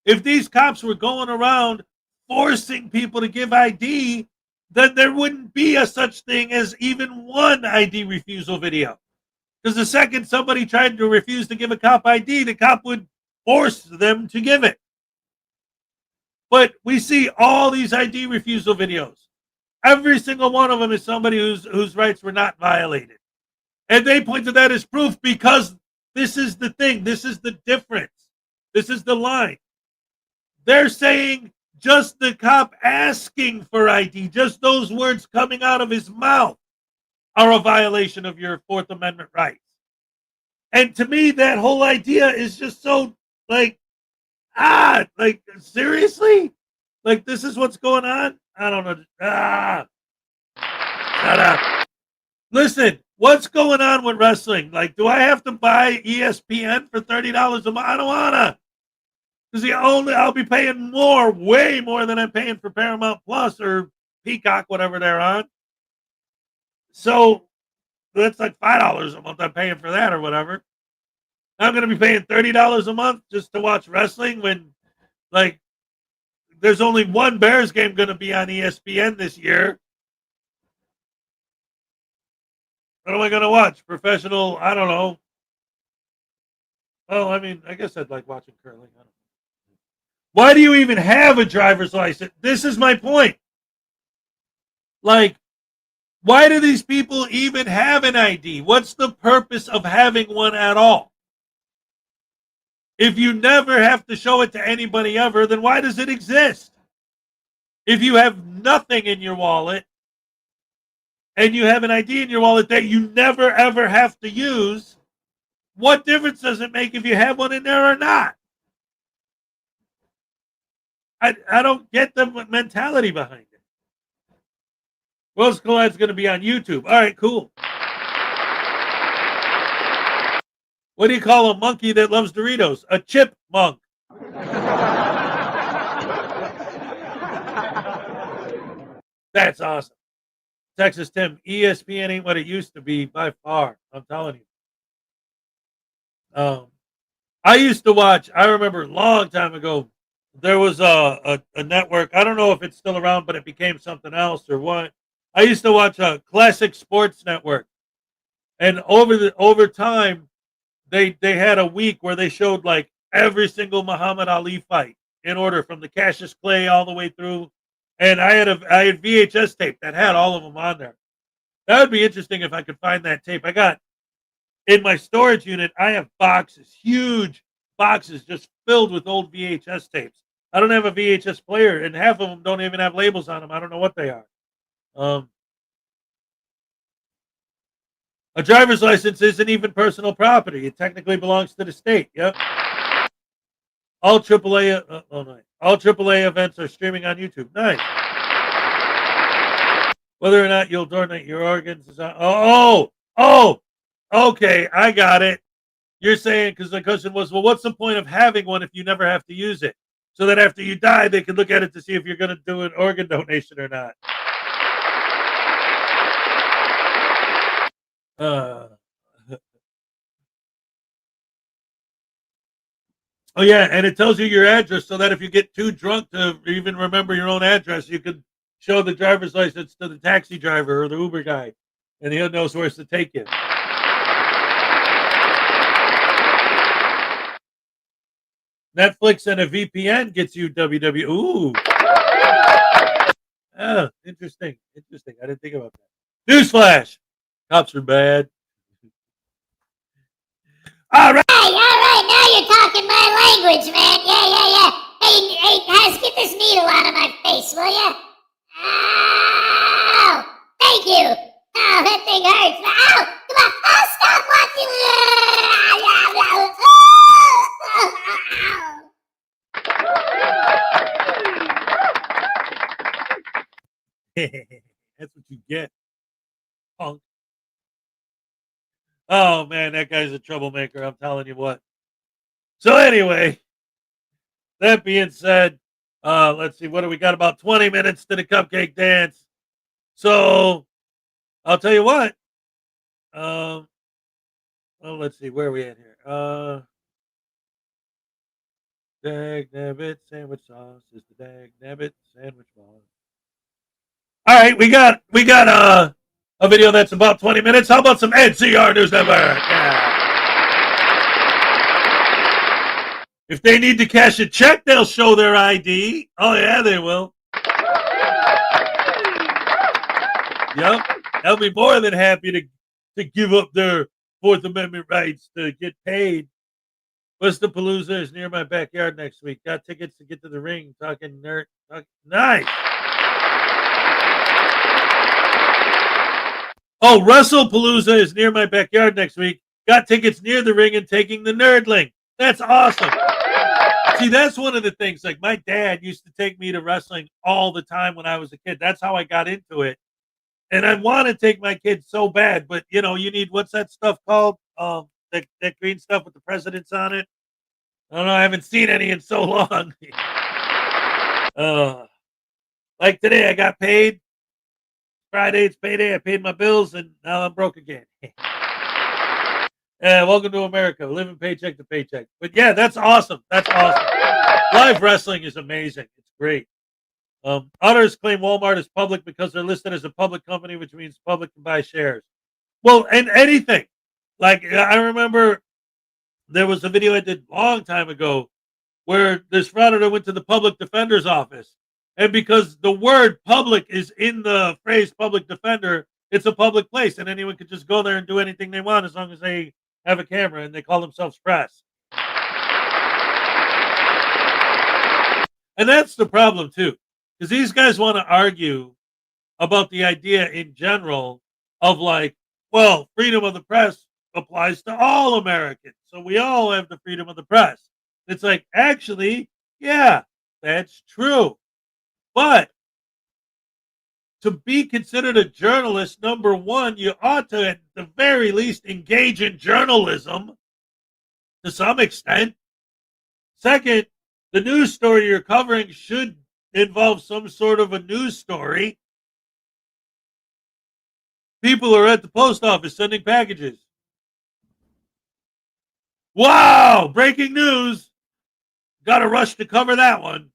If these cops were going around forcing people to give ID, then there wouldn't be a such thing as even one ID refusal video. Because the second somebody tried to refuse to give a cop ID, the cop would force them to give it. But we see all these ID refusal videos. Every single one of them is somebody whose rights were not violated. And they point to that as proof because this is the thing. This is the difference. This is the line. They're saying just the cop asking for ID, just those words coming out of his mouth are a violation of your Fourth Amendment rights. And to me, that whole idea is just so, like, like, seriously? Like, this is what's going on? I don't know. Shut up. Listen, what's going on with wrestling? Like, do I have to buy ESPN for $30 a month? I don't wanna. Because I'll be paying more, way more than I'm paying for Paramount Plus or Peacock, whatever they're on. So that's like $5 a month I'm paying for that or whatever. I'm going to be paying $30 a month just to watch wrestling when, like, there's only one Bears game going to be on ESPN this year. What am I going to watch? Professional, I don't know. Well, I mean, I guess I'd like watching curling. I don't know. Why do you even have a driver's license? This is my point. Like, why do these people even have an ID? What's the purpose of having one at all? If you never have to show it to anybody ever, then why does it exist? If you have nothing in your wallet and you have an ID in your wallet that you never ever have to use, what difference does it make if you have one in there or not? I don't get the mentality behind it. World's Collide's going to be on YouTube. All right, cool. What do you call a monkey that loves Doritos? A chipmunk. That's awesome. Texas Tim, ESPN ain't what it used to be by far. I'm telling you. I used to watch, I remember a long time ago, there was a network. I don't know if it's still around, but it became something else or what. I used to watch a Classic Sports Network. And over time, they had a week where they showed like every single Muhammad Ali fight in order from the Cassius Clay all the way through. And I had VHS tape that had all of them on there. That would be interesting if I could find that tape. I got in my storage unit, I have boxes, huge boxes just filled with old VHS tapes. I don't have a VHS player, and half of them don't even have labels on them. I don't know what they are. A driver's license isn't even personal property. It technically belongs to the state. Yep. All AAA, all AAA events are streaming on YouTube. Nice. Whether or not you'll donate your organs is on. Okay, I got it. You're saying, because the question was, well, what's the point of having one if you never have to use it? So that after you die, they can look at it to see if you're going to do an organ donation or not. Oh, yeah, and it tells you your address so that if you get too drunk to even remember your own address, you can show the driver's license to the taxi driver or the Uber guy, and he knows where to take you. Netflix and a VPN gets you WW. Ooh. Oh, interesting. Interesting. I didn't think about that. Newsflash. Cops are bad. All right. Now you're talking my language, man. Yeah. Hey, guys, get this needle out of my face, will ya? Ow! Thank you. Oh, that thing hurts. Ow! Come on. Oh, stop watching. That's what you get, punk. Oh, man, that guy's a troublemaker. I'm telling you what. So anyway, that being said, let's see. What do we got? About 20 minutes to the cupcake dance. So I'll tell you what. Well, let's see. Where are we at here? Dag nabbit sandwich sauce is the dag nabbit sandwich sauce. All right, we got a video that's about 20 minutes. How about some NCR News Network? Yeah. If they need to cash a check, they'll show their ID. Oh, yeah, they will. Yep. They'll be more than happy to give up their Fourth Amendment rights to get paid. Western Palooza is near my backyard next week. Got tickets to get to the ring. Talking nerd. Nice. Oh, WrestlePalooza is near my backyard next week. Got tickets near the ring and taking the Nerdling. That's awesome. See, that's one of the things. Like, my dad used to take me to wrestling all the time when I was a kid. That's how I got into it. And I want to take my kids so bad, but, you know, you need, what's that stuff called? That green stuff with the presidents on it? I don't know. I haven't seen any in so long. Like today, I got paid. Friday, it's payday. I paid my bills, and now I'm broke again. Welcome to America. Living paycheck to paycheck. But yeah, that's awesome. That's awesome. Live wrestling is amazing. It's great. Others claim Walmart is public because they're listed as a public company, which means public can buy shares. Well, and anything. Like, I remember there was a video I did a long time ago where this frauditor went to the public defender's office. And because the word public is in the phrase public defender, it's a public place, and anyone could just go there and do anything they want as long as they have a camera and they call themselves press. And that's the problem, too, because these guys want to argue about the idea in general of like, well, freedom of the press applies to all Americans, so we all have the freedom of the press. It's like, actually, yeah, that's true. But to be considered a journalist, number one, you ought to, at the very least, engage in journalism to some extent. Second, the news story you're covering should involve some sort of a news story. People are at the post office sending packages. Wow, breaking news. Got to rush to cover that one.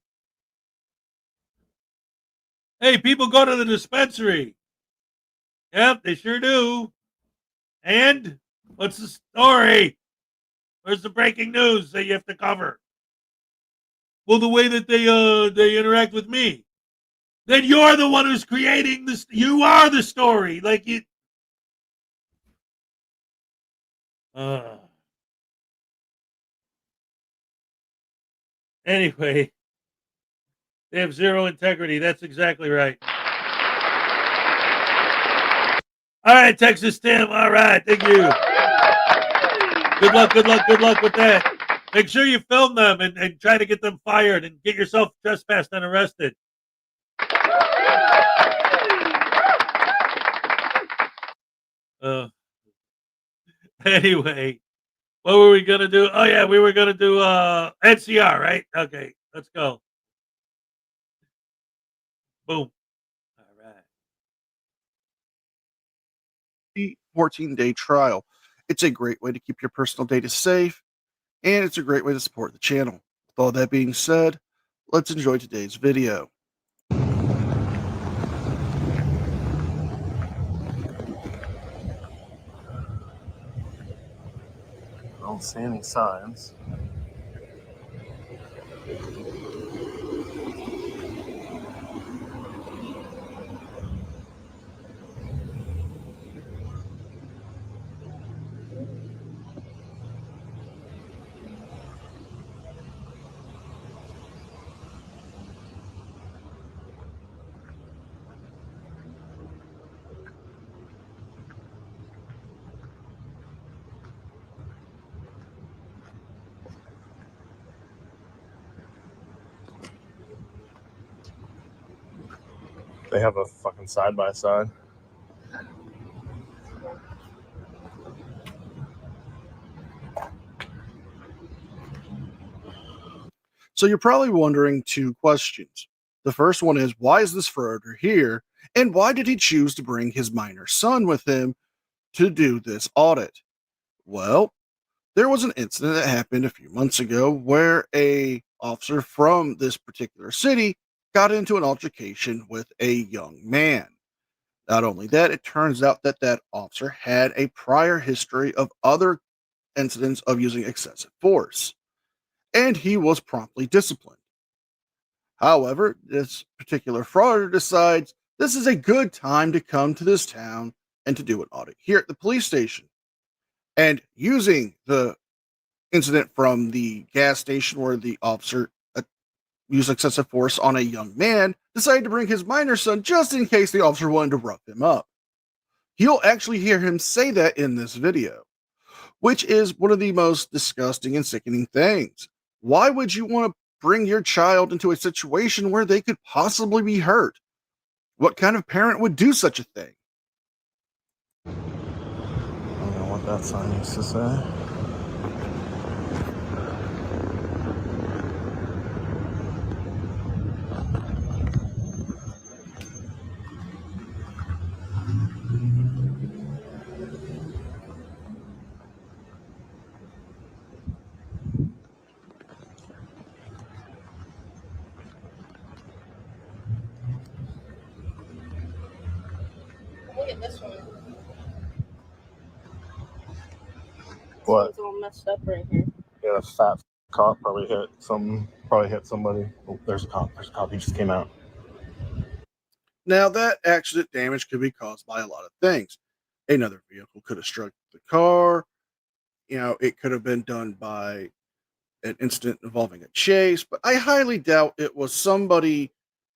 Hey, people go to the dispensary. Yep, they sure do. And what's the story? Where's the breaking news that you have to cover? Well, the way that they interact with me. Then you're the one who's creating this. You are the story. Like you. Anyway, they have zero integrity. That's exactly right. All right, Texas Tim. All right, thank you. Good luck, good luck, good luck with that. Make sure you film them and try to get them fired and get yourself trespassed and arrested. Anyway, what were we going to do? Oh, yeah, we were going to do NCR, right? Okay, let's go. Boom. All right. 14-day trial. It's a great way to keep your personal data safe, and it's a great way to support the channel. With all that being said, let's enjoy today's video. I don't see any signs. They have a fucking side-by-side. So you're probably wondering two questions. The first one is, why is this frauditor here? And why did he choose to bring his minor son with him to do this audit? Well, there was an incident that happened a few months ago where a officer from this particular city got into an altercation with a young man. Not only that, it turns out that that officer had a prior history of other incidents of using excessive force, and he was promptly disciplined. However, this particular frauditor decides this is a good time to come to this town and to do an audit here at the police station. And using the incident from the gas station where the officer used excessive force on a young man, decided to bring his minor son just in case the officer wanted to rough him up. You'll actually hear him say that in this video, which is one of the most disgusting and sickening things. Why would you want to bring your child into a situation where they could possibly be hurt? What kind of parent would do such a thing? I don't know what that sign used to say. look at this one. What? It's all messed up right here. Yeah, a fat cop probably hit somebody. Oh, there's a cop. There's a cop. He just came out. Now, that accident damage could be caused by a lot of things. Another vehicle could have struck the car. It could have been done by an incident involving a chase, but I highly doubt it was somebody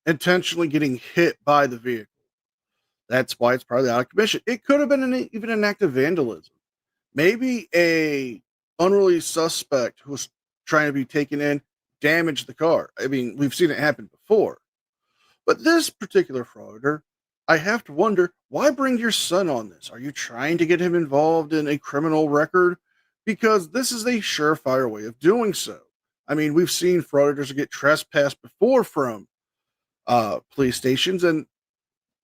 intentionally getting hit by the vehicle. That's why it's probably out of commission. It could have been even an act of vandalism. Maybe a unruly suspect who was trying to be taken in damaged the car. I mean, we've seen it happen before. But this particular frauditor, I have to wonder, why bring your son on this? Are you trying to get him involved in a criminal record? Because this is a surefire way of doing so. I mean, we've seen frauditors get trespassed before from police stations, and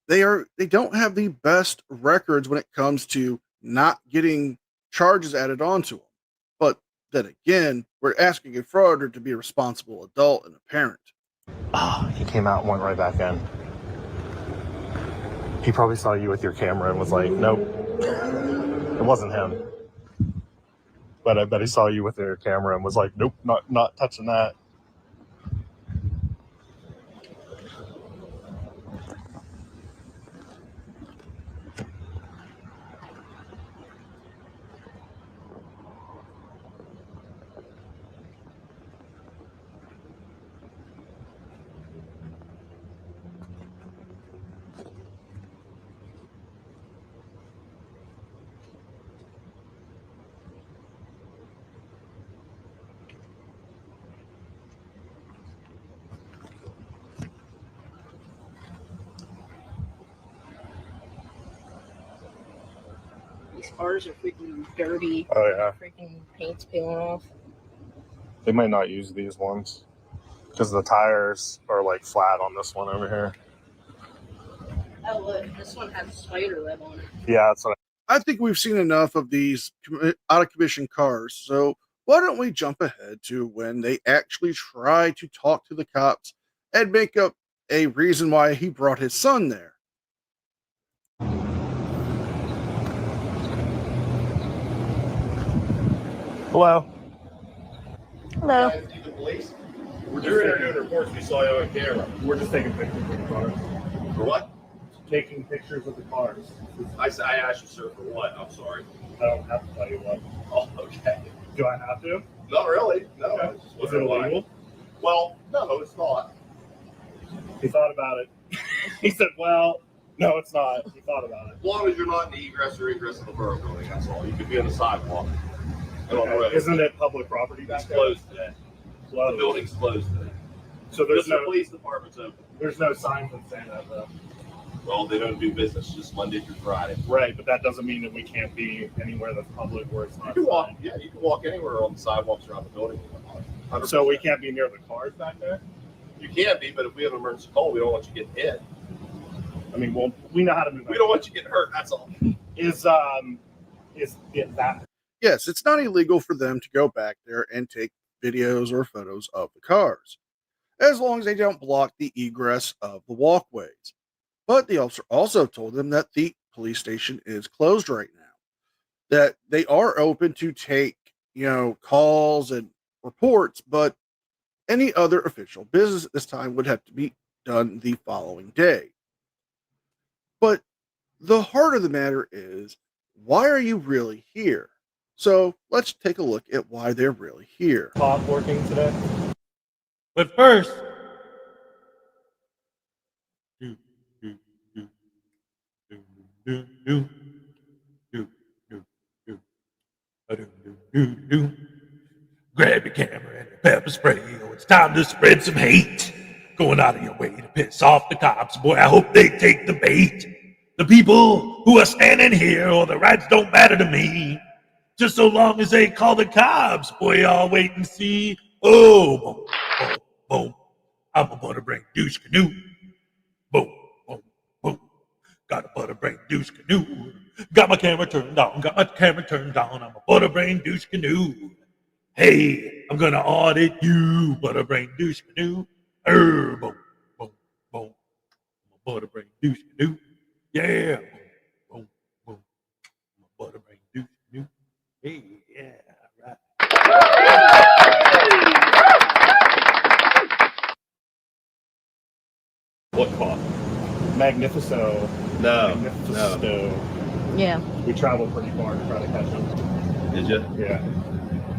they don't have the best records when it comes to not getting charges added onto them. But then again, we're asking a frauditor to be a responsible adult and a parent. He came out and went right back in. He probably saw you with your camera and was like, nope. It wasn't him. But I bet he saw you with your camera and was like, nope, not touching that. These cars are freaking dirty. Oh, yeah. Freaking paint's peeling off. They might not use these ones because the tires are like flat on this one over here. Oh, look, this one has spider web on it. Yeah, that's what I think we've seen enough of these out of commission cars, so why don't we jump ahead to when they actually try to talk to the cops and make up a reason why he brought his son there. Hello. Hello. The police? We're just doing reports. We saw you on camera. We're just taking pictures of the cars. For what? Taking pictures of the cars. I asked you, sir, for what? I'm sorry. I don't have to tell you what. Oh, okay. Do I have to? Not really. No. Okay. Was it illegal? Well, no, it's not. He thought about it. He said, well, no, it's not. He thought about it. As long as you're not in the egress or ingress of the borough building, that's all. You could be on the sidewalk. And on the road. Isn't it public property? It's closed today. Closed. The building's closed today. So there's Just no the police department's open. There's no sign that saying that though. Well, they don't do business just Monday through Friday. Right, but that doesn't mean that we can't be anywhere that's public where it's You not. can walk. signed. Yeah, you can walk anywhere on the sidewalks around the building. 100%. So we can't be near the cars back there. You can be, but if we have an emergency call, we don't want you getting hit. I mean, well, we know how to move. We don't want you getting hurt. That's all. Is it that? Yes, it's not illegal for them to go back there and take videos or photos of the cars, as long as they don't block the egress of the walkways. But the officer also told them that the police station is closed right now, that they are open to take, calls and reports, but any other official business at this time would have to be done the following day. But the heart of the matter is, why are you really here? So let's take a look at why they're really here. Cop working today? But first, grab your camera and your pepper spray. It's time to spread some hate. Going out of your way to piss off the cops. Boy, I hope they take the bait. The people who are standing here, or the rights don't matter to me. Just so long as they call the cops, boy, I'll wait and see. Oh, boom, boom, boom. I'm a butter brain douche canoe. Boom, boom, boom. Got a butter brain douche canoe. Got my camera turned on. I'm a butter brain douche canoe. Hey, I'm gonna audit you, butter brain douche canoe. Boom, boom, boom. I'm a butter brain douche canoe. Yeah. Butter bang, do, do. Hey, yeah, right. What caught? Magnifico. No. Magnifico. Yeah. We traveled pretty far to try to catch him. Did you? Yeah.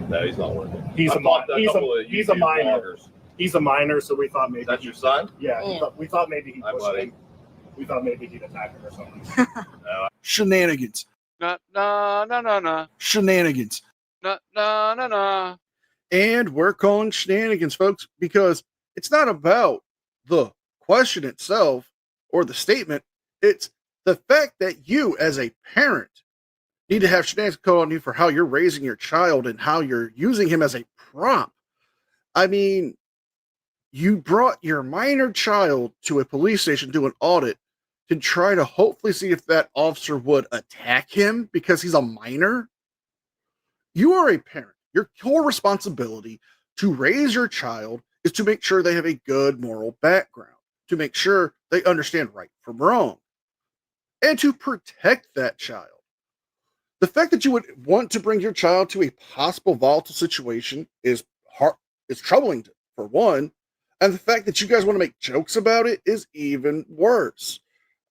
No, he's not worth it. He's I've a talked to he's couple a of he's a YouTube minor. bloggers. He's a minor, so we thought maybe Is that your son? Yeah, Yeah. we thought maybe he'd Hi, push buddy. him. We thought maybe he'd attack him or something. Shenanigans. No. Shenanigans. No. And we're calling shenanigans, folks, because it's not about the question itself or the statement. It's the fact that you, as a parent, need to have shenanigans called on you for how you're raising your child and how you're using him as a prop. I mean, you brought your minor child to a police station to an audit to try to hopefully see if that officer would attack him because he's a minor. You are a parent. Your core responsibility to raise your child is to make sure they have a good moral background, to make sure they understand right from wrong, and to protect that child. The fact that you would want to bring your child to a possible volatile situation is troubling for one, and the fact that you guys want to make jokes about it is even worse.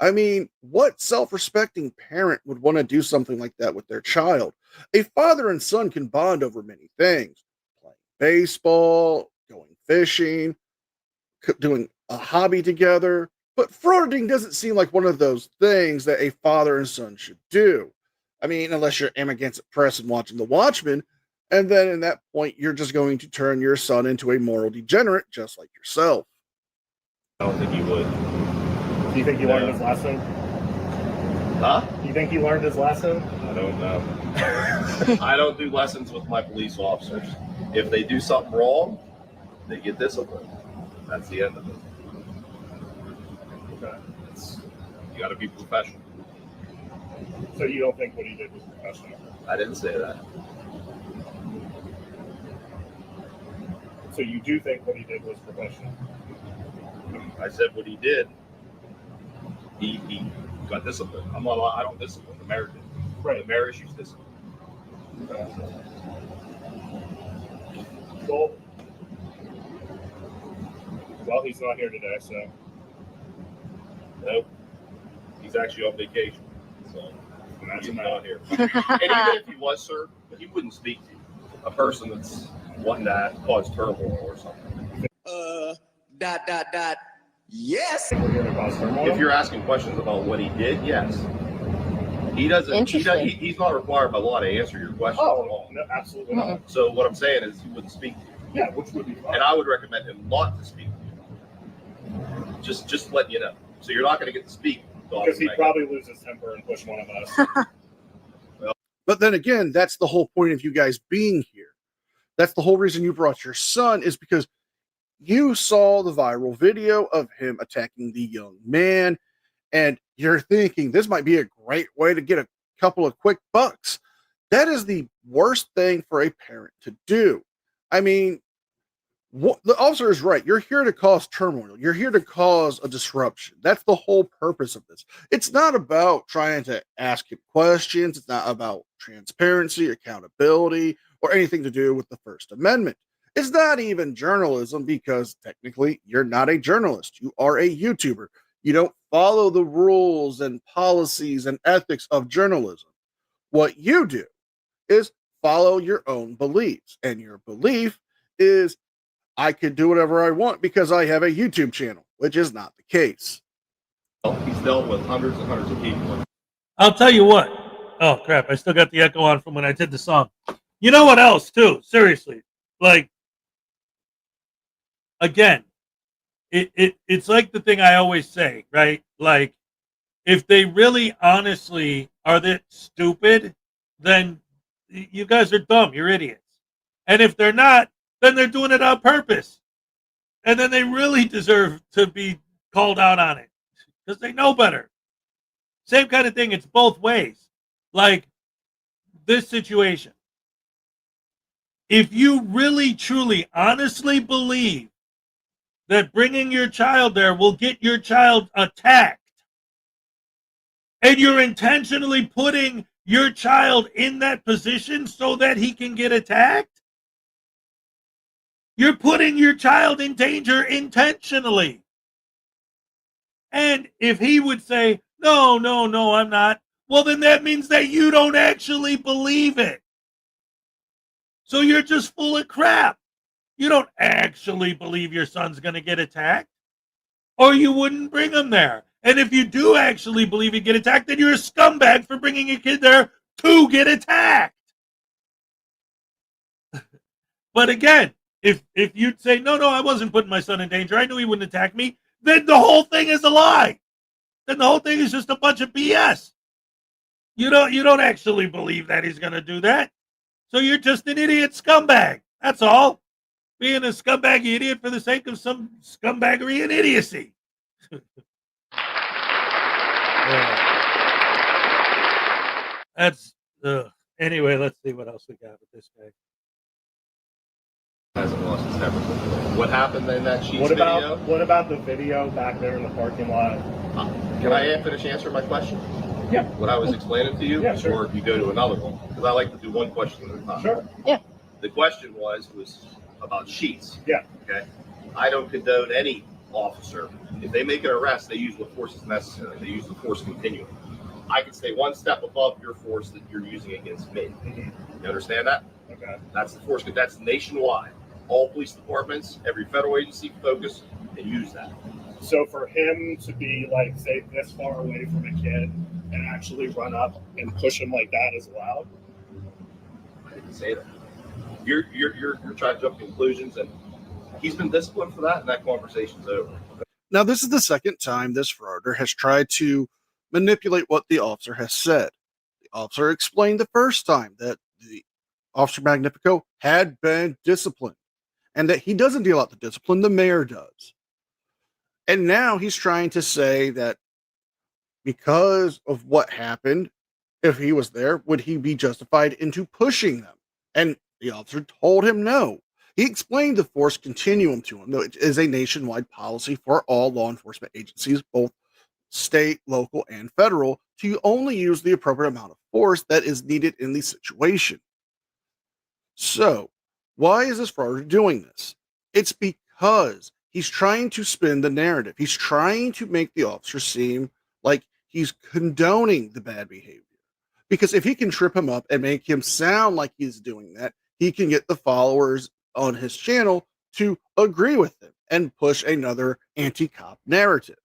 I mean, what self-respecting parent would want to do something like that with their child? A father and son can bond over many things: playing baseball, going fishing, doing a hobby together. But frauditing doesn't seem like one of those things that a father and son should do. I mean, unless you're Amagansett Press and watching The Watchmen, and then in that point, you're just going to turn your son into a moral degenerate, just like yourself. I don't think he would. Do you think he learned his lesson? Huh? Do you think he learned his lesson? I don't know. I don't do lessons with my police officers. If they do something wrong, they get disciplined. That's the end of it. Okay. You got to be professional. So you don't think what he did was professional? I didn't say that. So you do think what he did was professional? I said what he did. He got disciplined. I don't discipline. The mayor did. Right. The mayor issues discipline. Okay. Cool. Well, he's not here today, so. Nope. He's actually on vacation. So That's he's enough. not here. And even if he was, sir, he wouldn't speak to you. A person that's wanting to cause turmoil or something. Yes. If you're asking questions about what he did, yes. He doesn't. He's not required by law to answer your questions at all. No, absolutely not. So what I'm saying is he wouldn't speak to you. Yeah, which would be fine. And I would recommend him not to speak to you. Just letting you know. So you're not going to get to speak. Because he'd probably lose his temper and push one of us. But then again, that's the whole point of you guys being here. That's the whole reason you brought your son, is because you saw the viral video of him attacking the young man, and you're thinking this might be a great way to get a couple of quick bucks. That is the worst thing for a parent to do. I mean, the officer is right. You're here to cause turmoil. You're here to cause a disruption. That's the whole purpose of this. It's not about trying to ask him questions. It's not about transparency, accountability, or anything to do with the First Amendment. It's not even journalism, because technically you're not a journalist. You are a YouTuber. You don't follow the rules and policies and ethics of journalism. What you do is follow your own beliefs. And your belief is, I can do whatever I want because I have a YouTube channel, which is not the case. He's dealt with hundreds and hundreds of people. I'll tell you what. Oh, crap. I still got the echo on from when I did the song. You know what else, too? Seriously. Like, again, it's like the thing I always say, right? Like, if they really honestly are that stupid, then you guys are dumb. You're idiots. And if they're not, then they're doing it on purpose. And then they really deserve to be called out on it because they know better. Same kind of thing. It's both ways. Like this situation. If you really, truly, honestly believe that bringing your child there will get your child attacked, and you're intentionally putting your child in that position so that he can get attacked? You're putting your child in danger intentionally. And if he would say, no, I'm not, well, then that means that you don't actually believe it. So you're just full of crap. You don't actually believe your son's going to get attacked, or you wouldn't bring him there. And if you do actually believe he'd get attacked, then you're a scumbag for bringing a kid there to get attacked. But again, if you'd say, no, I wasn't putting my son in danger, I knew he wouldn't attack me, then the whole thing is a lie. Then the whole thing is just a bunch of BS. You don't actually believe that he's going to do that. So you're just an idiot scumbag. That's all. Being a scumbag idiot for the sake of some scumbaggery and idiocy. That's anyway. Let's see what else we got with this guy. Hasn't lost his temper. What happened in that Sheets video? What about the video back there in the parking lot? Can I finish answering my question? Yeah. What I was explaining to you, yeah, sure. Or if you go to another one, because I like to do one question at a time. Sure. Yeah. The question was about Sheets. Yeah. Okay. I don't condone any officer. If they make an arrest, they use what force is necessary. They use the force continuum. I can stay one step above your force that you're using against me. Mm-hmm. You understand that? Okay. That's the force. That's nationwide. All police departments, every federal agency focus and use that. So for him to be like, say, this far away from a kid and actually run up and push him like that is allowed? I didn't say that. You're trying to jump to conclusions, and he's been disciplined for that, and that conversation's over. Now, this is the second time this frauder has tried to manipulate what the officer has said. The officer explained the first time that the Officer Magnifico had been disciplined and that he doesn't deal out the discipline, the mayor does. And now he's trying to say that because of what happened, if he was there, would he be justified into pushing them? And the officer told him no. He explained the force continuum to him, though it is a nationwide policy for all law enforcement agencies, both state, local, and federal, to only use the appropriate amount of force that is needed in the situation. So, why is this frauder doing this? It's because he's trying to spin the narrative. He's trying to make the officer seem like he's condoning the bad behavior. Because if he can trip him up and make him sound like he's doing that, he can get the followers on his channel to agree with him and push another anti-cop narrative.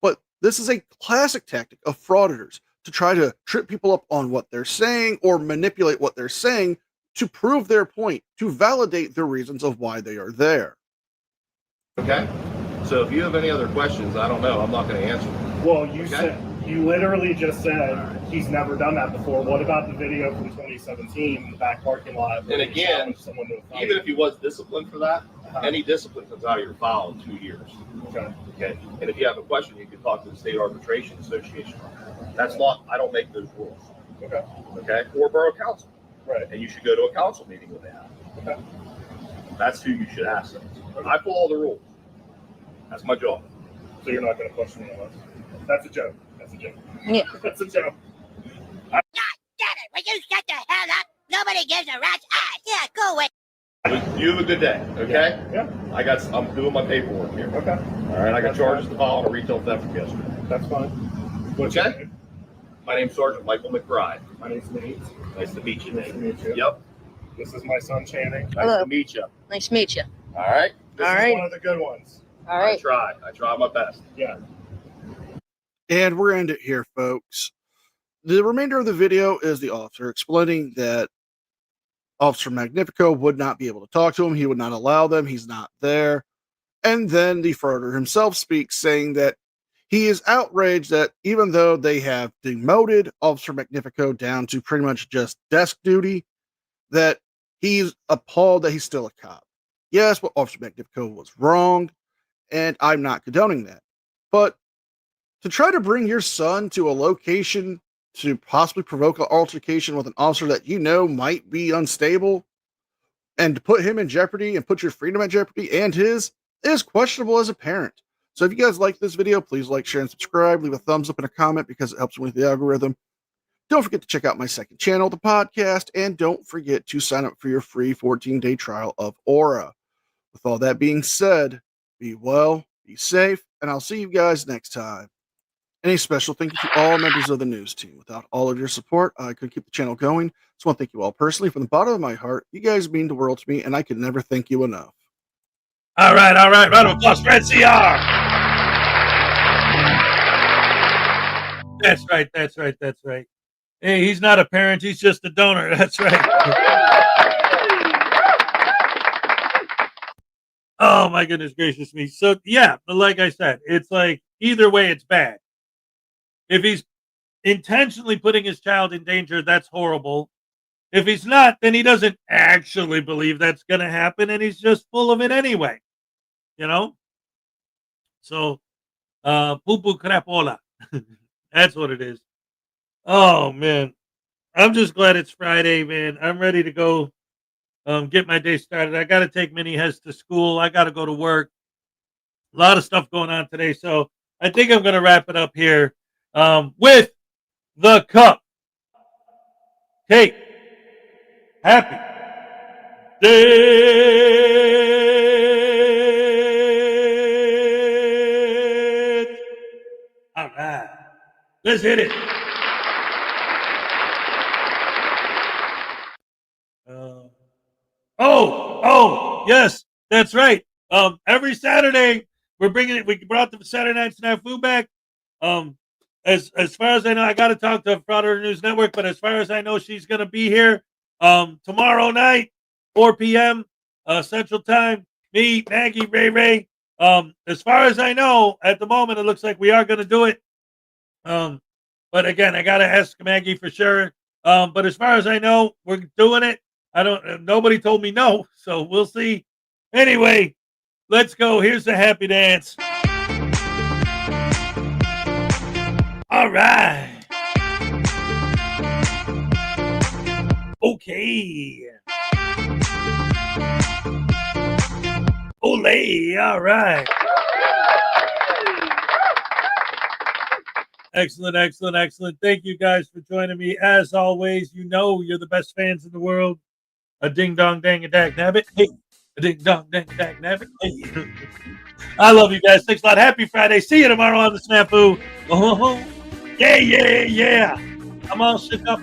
But this is a classic tactic of frauditors to try to trip people up on what they're saying or manipulate what they're saying to prove their point, to validate the reasons of why they are there. Okay? So if you have any other questions, I don't know. I'm not going to answer them. Well, you literally just said he's never done that before. What about the video from 2017 in the back parking lot? And again, even if he was disciplined for that, any discipline comes out of your file in 2 years. Okay. And if you have a question, you can talk to the State Arbitration Association. That's not, I don't make those rules. Okay. Or borough council. Right. And you should go to a council meeting when they have. Okay. That's who you should ask them. I follow the rules. That's my job. So you're not going to question one of us? That's a joke. That's a joke. Yeah. That's a joke. God damn it! Will you shut the hell up? Nobody gives a rat's ass. Yeah, go away. You have a good day, okay? Yeah. I'm doing my paperwork here. Okay. All right, I got charges to file on a retail theft from yesterday. That's fine. What's your name? My name's Sergeant Michael McBride. My name's Nate. Nice to meet you, Nice Nate. to meet you. Yep. This is my son, Channing. Nice to meet you. Nice to meet you. All right. This All is right. one of the good ones. All right. I try my best. Yeah. And we're end it here, folks. The remainder of the video is the officer explaining that Officer Magnifico would not be able to talk to him. He would not allow them. He's not there. And then the frauder himself speaks, saying that he is outraged that even though they have demoted Officer Magnifico down to pretty much just desk duty, that he's appalled that he's still a cop. Yes, but Officer Magnifico was wrong, and I'm not condoning that. But to try to bring your son to a location to possibly provoke an altercation with an officer that you know might be unstable and to put him in jeopardy and put your freedom at jeopardy and his is questionable as a parent. So if you guys like this video, please like, share, and subscribe. Leave a thumbs up and a comment because it helps me with the algorithm. Don't forget to check out my second channel, the podcast, and don't forget to sign up for your free 14-day trial of Aura. With all that being said, be well, be safe, and I'll see you guys next time. And a special thank you to all members of the news team. Without all of your support, I couldn't keep the channel going. So I want to thank you all personally from the bottom of my heart. You guys mean the world to me, and I could never thank you enough. All right. Round of applause for NCR. That's right. Hey, he's not a parent. He's just a donor. That's right. Oh, my goodness gracious me. So, yeah, like I said, it's like either way, it's bad. If he's intentionally putting his child in danger, that's horrible. If he's not, then he doesn't actually believe that's going to happen, and he's just full of it anyway. You know? So, poo-poo crapola. That's what it is. Oh, man. I'm just glad it's Friday, man. I'm ready to go get my day started. I got to take Mini Hez to school. I got to go to work. A lot of stuff going on today. So I think I'm going to wrap it up here with the cup. Kate, happy day. All right. Let's hit it. Yes, that's right. Every Saturday we brought the Saturday Night Snafu back. As far as I know, I got to talk to Frauditor News Network, but as far as I know, she's going to be here tomorrow night, 4 p.m. Central Time. Me, Maggie, Ray. As far as I know, at the moment, it looks like we are going to do it. But again, I got to ask Maggie for sure. But as far as I know, we're doing it. Nobody told me no, so we'll see. Anyway, let's go. Here's the happy dance. All right. Okay. Olay. All right. Excellent. Thank you guys for joining me. As always, you know you're the best fans in the world. A ding dong dang a dag nabbit. Hey, a ding dong dang a dag nabbit. Hey. I love you guys. Thanks a lot. Happy Friday. See you tomorrow on the Snafu. Oh, yeah. I'm all shook up.